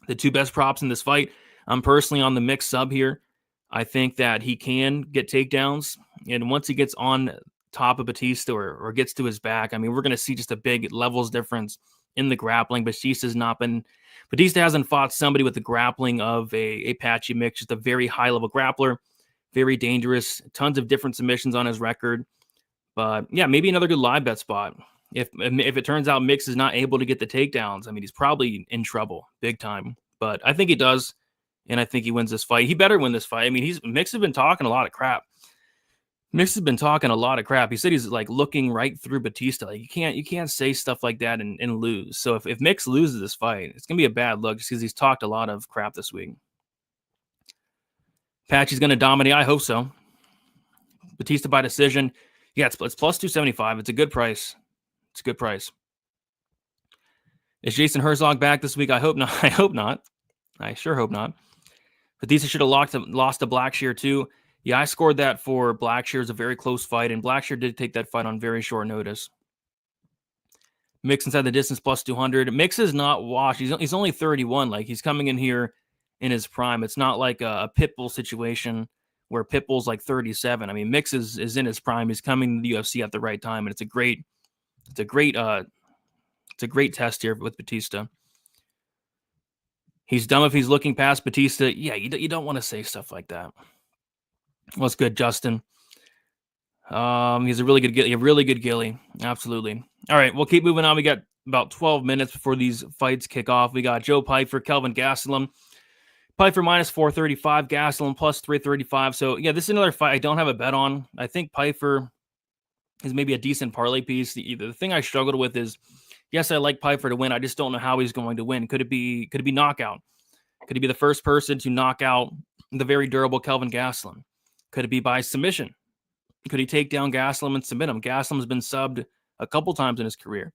S3: the two best props in this fight. I'm personally on the Mix sub here. I think that he can get takedowns. And once he gets on top of Batista or gets to his back, I mean, we're going to see just a big levels difference in the grappling. Batista hasn't fought somebody with the grappling of a Patchy Mix, just a very high-level grappler, very dangerous, tons of different submissions on his record. But yeah, maybe another good live bet spot. If it turns out Mix is not able to get the takedowns, I mean, he's probably in trouble big time. But I think he does, and I think he wins this fight. He better win this fight. I mean, Mix has been talking a lot of crap. He said he's like looking right through Batista. Like you can't say stuff like that and lose. So if Mix loses this fight, it's gonna be a bad look just because he's talked a lot of crap this week. Patchy's gonna dominate. I hope so. Batista by decision. Yeah, it's plus 275. It's a good price. Is Jason Herzog back this week? I hope not. I sure hope not. Batista should have lost to Blackshear too. Yeah, I scored that for Blackshear. It's a very close fight, and Blackshear did take that fight on very short notice. Mix inside the distance plus 200. Mix is not washed. He's only 31. Like he's coming in here in his prime. It's not like a Pitbull situation where Pitbull's like 37. I mean, Mix is in his prime. He's coming to the UFC at the right time, and it's a great test here with Batista. He's dumb if he's looking past Batista. Yeah, you don't want to say stuff like that. What's good, Justin? He's a really good gilly. Absolutely. All right, we'll keep moving on. We got about 12 minutes before these fights kick off. We got Joe Pyfer, Kelvin Gastelum. Pyfer minus 435, Gastelum plus 335. So, yeah, this is another fight I don't have a bet on. I think Pyfer is maybe a decent parlay piece. The thing I struggled with is, yes, I like Pyfer to win. I just don't know how he's going to win. Could it be knockout? Could he be the first person to knock out the very durable Kelvin Gastelum? Could it be by submission? Could he take down Gastelum and submit him? Gastelum's been subbed a couple times in his career.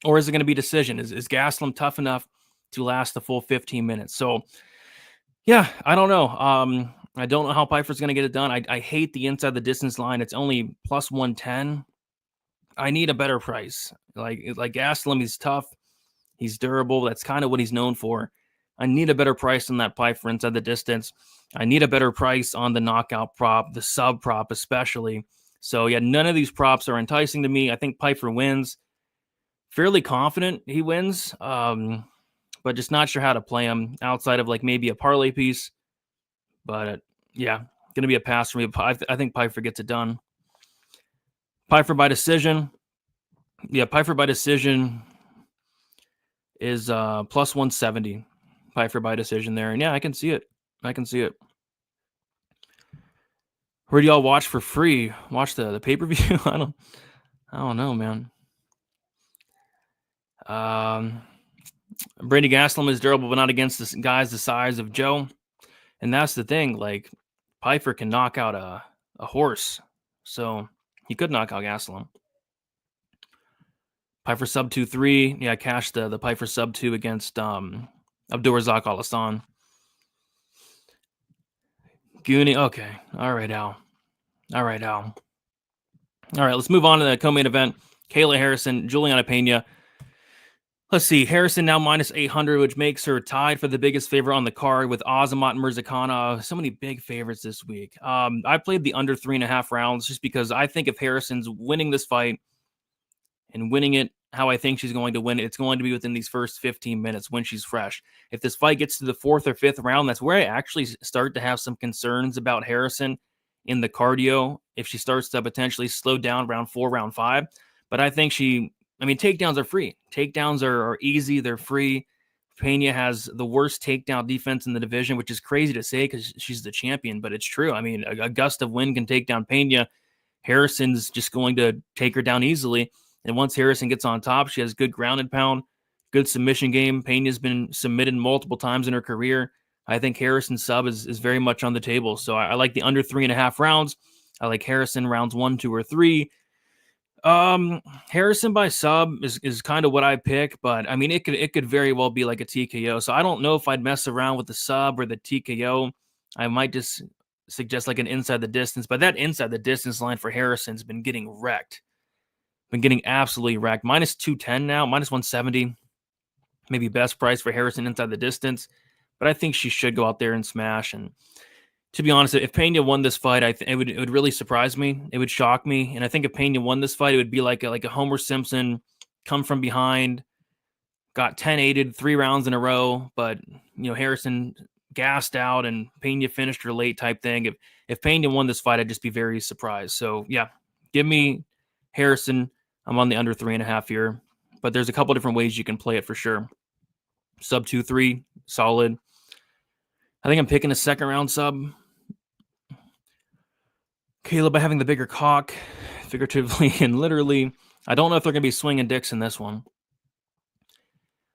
S3: Or is it going to be decision? Is Gastelum tough enough to last the full 15 minutes? So, yeah, I don't know. I don't know how Pyfer's going to get it done. I hate the inside the distance line. It's only plus 110. I need a better price. Like Gastelum, he's tough. He's durable. That's kind of what he's known for. I need a better price on that Pyfer inside the distance. I need a better price on the knockout prop, the sub prop especially. So, yeah, none of these props are enticing to me. I think Pyfer wins. Fairly confident he wins, but just not sure how to play him outside of like maybe a parlay piece. But, yeah, going to be a pass for me. I think Pyfer gets it done. Pyfer by decision. Yeah, Pyfer by decision is plus 170. Pyfer by decision there. And, yeah, I can see it. Where do y'all watch for free? Watch the pay-per-view? I don't know, man. Brady Gastelum is durable, but not against the guys the size of Joe. And that's the thing. Like, Pyfer can knock out a horse. So he could knock out Gastelum. Pyfer sub 2-3. Yeah, cashed the Pyfer sub 2 against Abdulrazak Al-Hassan. Goonie. Okay. All right, Al. All right, let's move on to the co-main event. Kayla Harrison, Juliana Pena. Let's see. Harrison now minus 800, which makes her tied for the biggest favorite on the card with Azamat and Mirzakhanov. So many big favorites this week. I played the under 3.5 rounds just because I think if Harrison's winning this fight and winning it how I think she's going to win it, it's going to be within these first 15 minutes when she's fresh. If this fight gets to the 4th or 5th round, that's where I actually start to have some concerns about Harrison in the cardio if she starts to potentially slow down round 4, round 5. But I think takedowns are free. Takedowns are easy. They're free. Pena has the worst takedown defense in the division, which is crazy to say because she's the champion, but it's true. I mean, a gust of wind can take down Pena. Harrison's just going to take her down easily. And once Harrison gets on top, she has good ground and pound, good submission game. Pena's been submitted multiple times in her career. I think Harrison's sub is very much on the table. So I like the under 3.5 rounds. I like Harrison rounds 1, 2, or 3. Harrison by sub is kind of what I pick, but I mean it could very well be like a TKO. So I don't know if I'd mess around with the sub or the TKO. I might just suggest like an inside the distance, but that inside the distance line for Harrison's been getting wrecked. Been getting absolutely wrecked. Minus 210 now, minus 170. Maybe best price for Harrison inside the distance, but I think she should go out there and smash. And to be honest, if Pena won this fight, it would really surprise me. It would shock me. And I think if Pena won this fight, it would be like a Homer Simpson come from behind, got 10-8'd 3 rounds in a row, but Harrison gassed out and Pena finished her late type thing. If Pena won this fight, I'd just be very surprised. So yeah, give me Harrison. I'm on the under 3.5 here, but there's a couple different ways you can play it for sure. Sub 2-3, solid. I think I'm picking a second round sub. Caleb by having the bigger cock, figuratively and literally. I don't know if they're going to be swinging dicks in this one.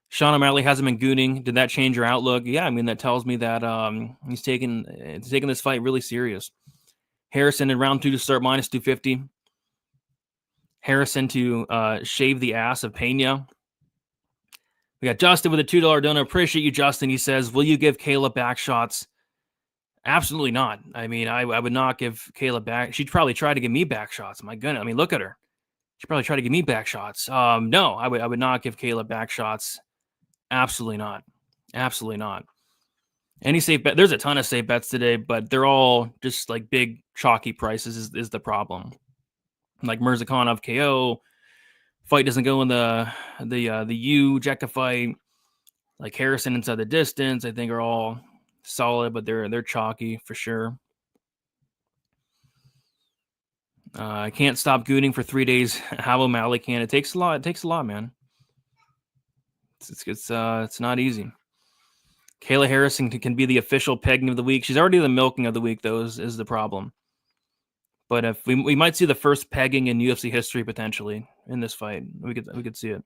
S3: Sean O'Malley hasn't been gooning. Did that change your outlook? Yeah, I mean, that tells me that he's taking this fight really serious. Harrison in round 2 to start minus 250. Harrison to shave the ass of Pena. We got Justin with a $2 donor. Appreciate you, Justin. He says, will you give Kayla back shots? Absolutely not. I mean, I would not give Kayla back. She'd probably try to give me back shots. My goodness. I mean, look at her. She'd probably try to give me back shots. No, I would not give Kayla back shots. Absolutely not. Absolutely not. Any safe bet? There's a ton of safe bets today, but they're all just like big chalky prices is the problem. Like Mirzakhanov KO. Fight doesn't go in the U Jekka fight. Like Harrison inside the distance, I think are all solid, but they're chalky for sure. I can't stop gooning for 3 days. How O'Malley can. It takes a lot. It takes a lot, man. It's not easy. Kayla Harrison can be the official pegging of the week. She's already the milking of the week, though, is the problem. But if we might see the first pegging in UFC history potentially in this fight, we could see it.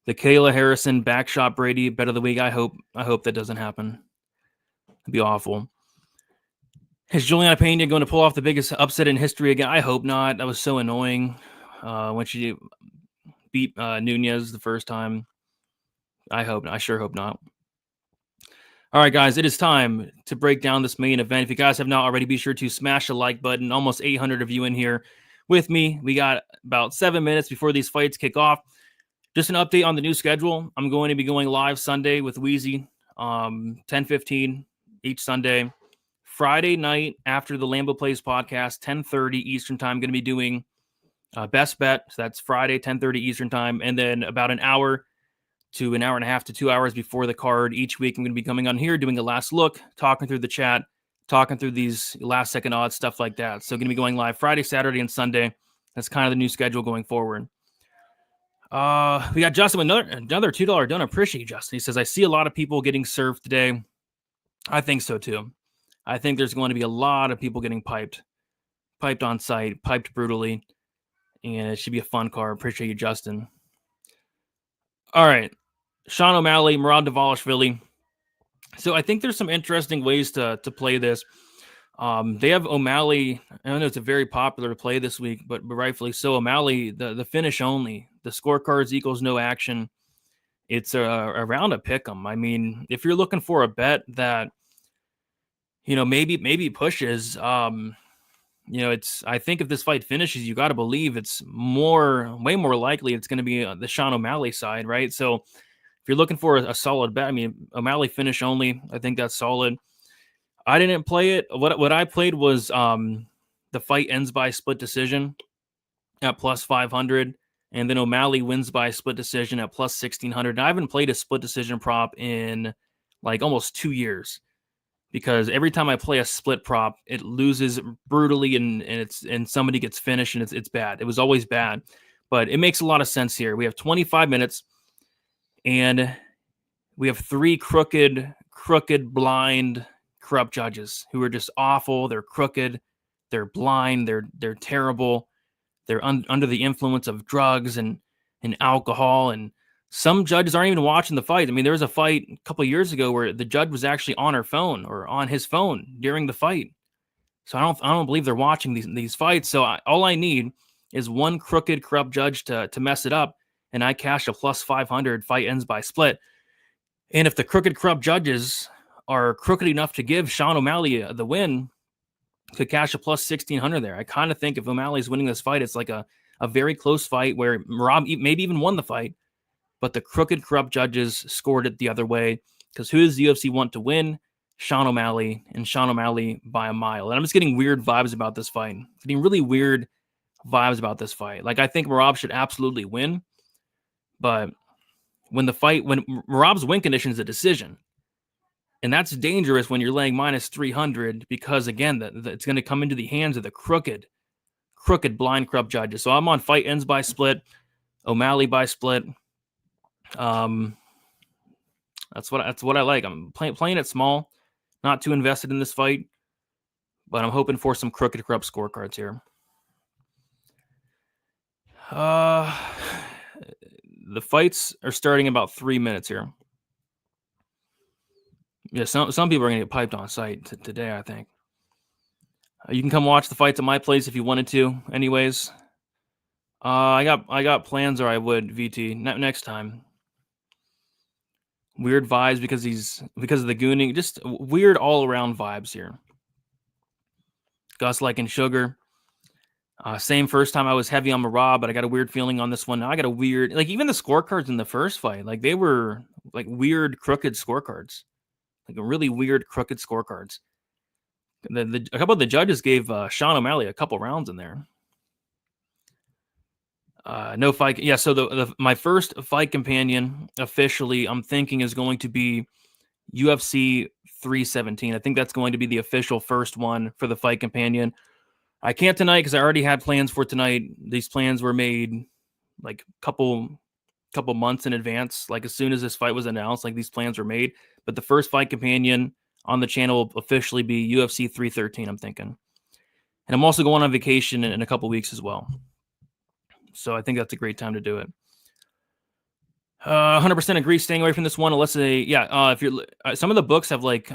S3: The Kayla Harrison backshot Brady bet of the week. I hope that doesn't happen. It'd be awful. Is Juliana Pena going to pull off the biggest upset in history again? I hope not. That was so annoying when she beat Nunez the first time. I sure hope not. All right, guys, it is time to break down this main event. If you guys have not already, be sure to smash the like button. Almost 800 of you in here with me. We got about 7 minutes before these fights kick off. Just an update on the new schedule. I'm going to be going live Sunday with Wheezy, 10:15 each Sunday. Friday night after the Lambo Plays podcast, 10:30 Eastern time. Going to be doing Best Bet. So that's Friday, 10:30 Eastern time. And then about an hour to an hour and a half to 2 hours before the card each week, I'm going to be coming on here, doing a last look, talking through the chat, talking through these last second odds, stuff like that. So going to be going live Friday, Saturday, and Sunday. That's kind of the new schedule going forward. We got Justin with another $2 donor. Appreciate you, Justin. He says, I see a lot of people getting served today. I think so too. I think there's going to be a lot of people getting piped on site, piped brutally, and it should be a fun card. Appreciate you, Justin. All right. Sean O'Malley, Merab Dvalishvili. So I think there's some interesting ways to play this. They have O'Malley. I know it's a very popular play this week, but rightfully so. O'Malley, the finish only. The scorecards equals no action. It's around a pick 'em. I mean, if you're looking for a bet that, maybe pushes, I think if this fight finishes, you got to believe it's way more likely it's going to be the Sean O'Malley side, right? So if you're looking for a solid bet, I mean, O'Malley finish only, I think that's solid. I didn't play it. What I played was the fight ends by split decision at plus 500, and then O'Malley wins by split decision at plus 1600. I haven't played a split decision prop in like almost 2 years, because every time I play a split prop, it loses brutally and somebody gets finished and it's bad. It was always bad, but it makes a lot of sense here. We have 25 minutes and we have 3 crooked, blind, corrupt judges who are just awful. They're crooked, they're blind, they're terrible. They're under the influence of drugs and alcohol, and some judges aren't even watching the fight. I mean, there was a fight a couple of years ago where the judge was actually on her phone or on his phone during the fight. So I don't believe they're watching these fights. So all I need is one crooked, corrupt judge to mess it up, and I cash a plus 500. Fight ends by split. And if the crooked, corrupt judges are crooked enough to give Sean O'Malley the win, could cash a plus 1600 there. I kind of think if O'Malley's winning this fight, it's like a very close fight where Merab maybe even won the fight, but the crooked, corrupt judges scored it the other way. Because who does the UFC want to win? Sean O'Malley, and Sean O'Malley by a mile. And I'm just getting weird vibes about this fight. Getting really weird vibes about this fight. Like, I think Merab should absolutely win, but when Merab's win condition is a decision, and that's dangerous when you're laying minus 300, because again, it's going to come into the hands of the crooked, blind, corrupt judges. So I'm on fight ends by split, O'Malley by split. That's what I like. I'm playing it small, not too invested in this fight, but I'm hoping for some crooked, corrupt scorecards here. The fights are starting in about 3 minutes here. Yeah, some people are going to get piped on site today, I think. You can come watch the fights at my place if you wanted to. Anyways, I got plans, or I would, VT, next time. Weird vibes because of the gooning. Just weird all-around vibes here. Gus liking Sugar. Same first time I was heavy on Merab, but I got a weird feeling on this one. Now I got a weird, like, even the scorecards in the first fight, like, they were like weird, crooked scorecards. Like, a really weird, crooked scorecards. A couple of the judges gave Sean O'Malley a couple rounds in there. No fight. Yeah, so my first fight companion officially, I'm thinking, is going to be UFC 317. I think that's going to be the official first one for the fight companion. I can't tonight because I already had plans for tonight. These plans were made like couple months in advance. Like, as soon as this fight was announced, like, these plans were made. But the first fight companion on the channel will officially be UFC 313, I'm thinking. And I'm also going on vacation in a couple weeks as well. So I think that's a great time to do it. 100% agree staying away from this one unless if you're some of the books have like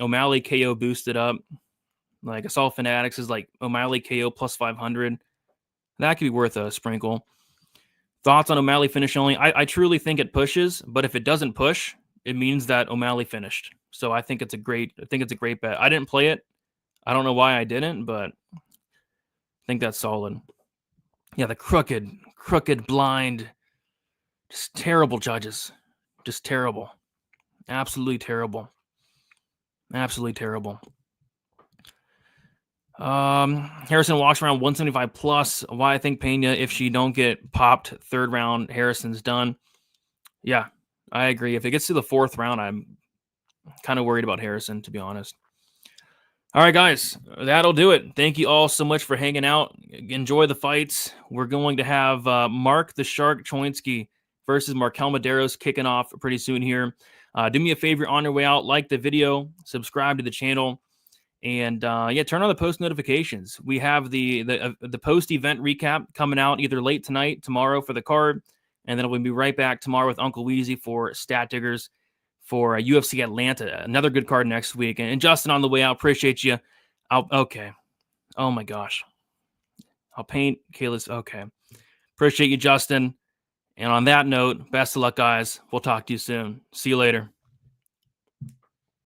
S3: O'Malley KO boosted up. Like, I saw Fanatics is like O'Malley KO plus 500. That could be worth a sprinkle. Thoughts on O'Malley finish only? I truly think it pushes, but if it doesn't push, it means that O'Malley finished. So I think it's a great bet. I didn't play it. I don't know why I didn't, but I think that's solid. Yeah, the crooked, blind, just terrible judges. Just terrible. Absolutely terrible. Harrison walks around 175 plus. Why I think Pñena, if she don't get popped third round, Harrison's done. Yeah, I agree. If it gets to the fourth round, I'm kind of worried about Harrison, to be honest. All right, guys, that'll do it. Thank you all so much for hanging out. Enjoy the fights. We're going to have Mark the Shark Chinsky versus Markel Maderos kicking off pretty soon here. Do me a favor on your way out, like the video, subscribe to the channel, and turn on the post notifications. We have the post event recap coming out either late tonight, tomorrow for the card, and then we'll be right back tomorrow with Uncle Weezy for Stat Diggers for UFC Atlanta. Another good card next week. And Justin on the way out. Appreciate you. Okay. Oh my gosh. I'll paint Kayla's. Okay. Appreciate you, Justin. And on that note, best of luck, guys. We'll talk to you soon. See you later.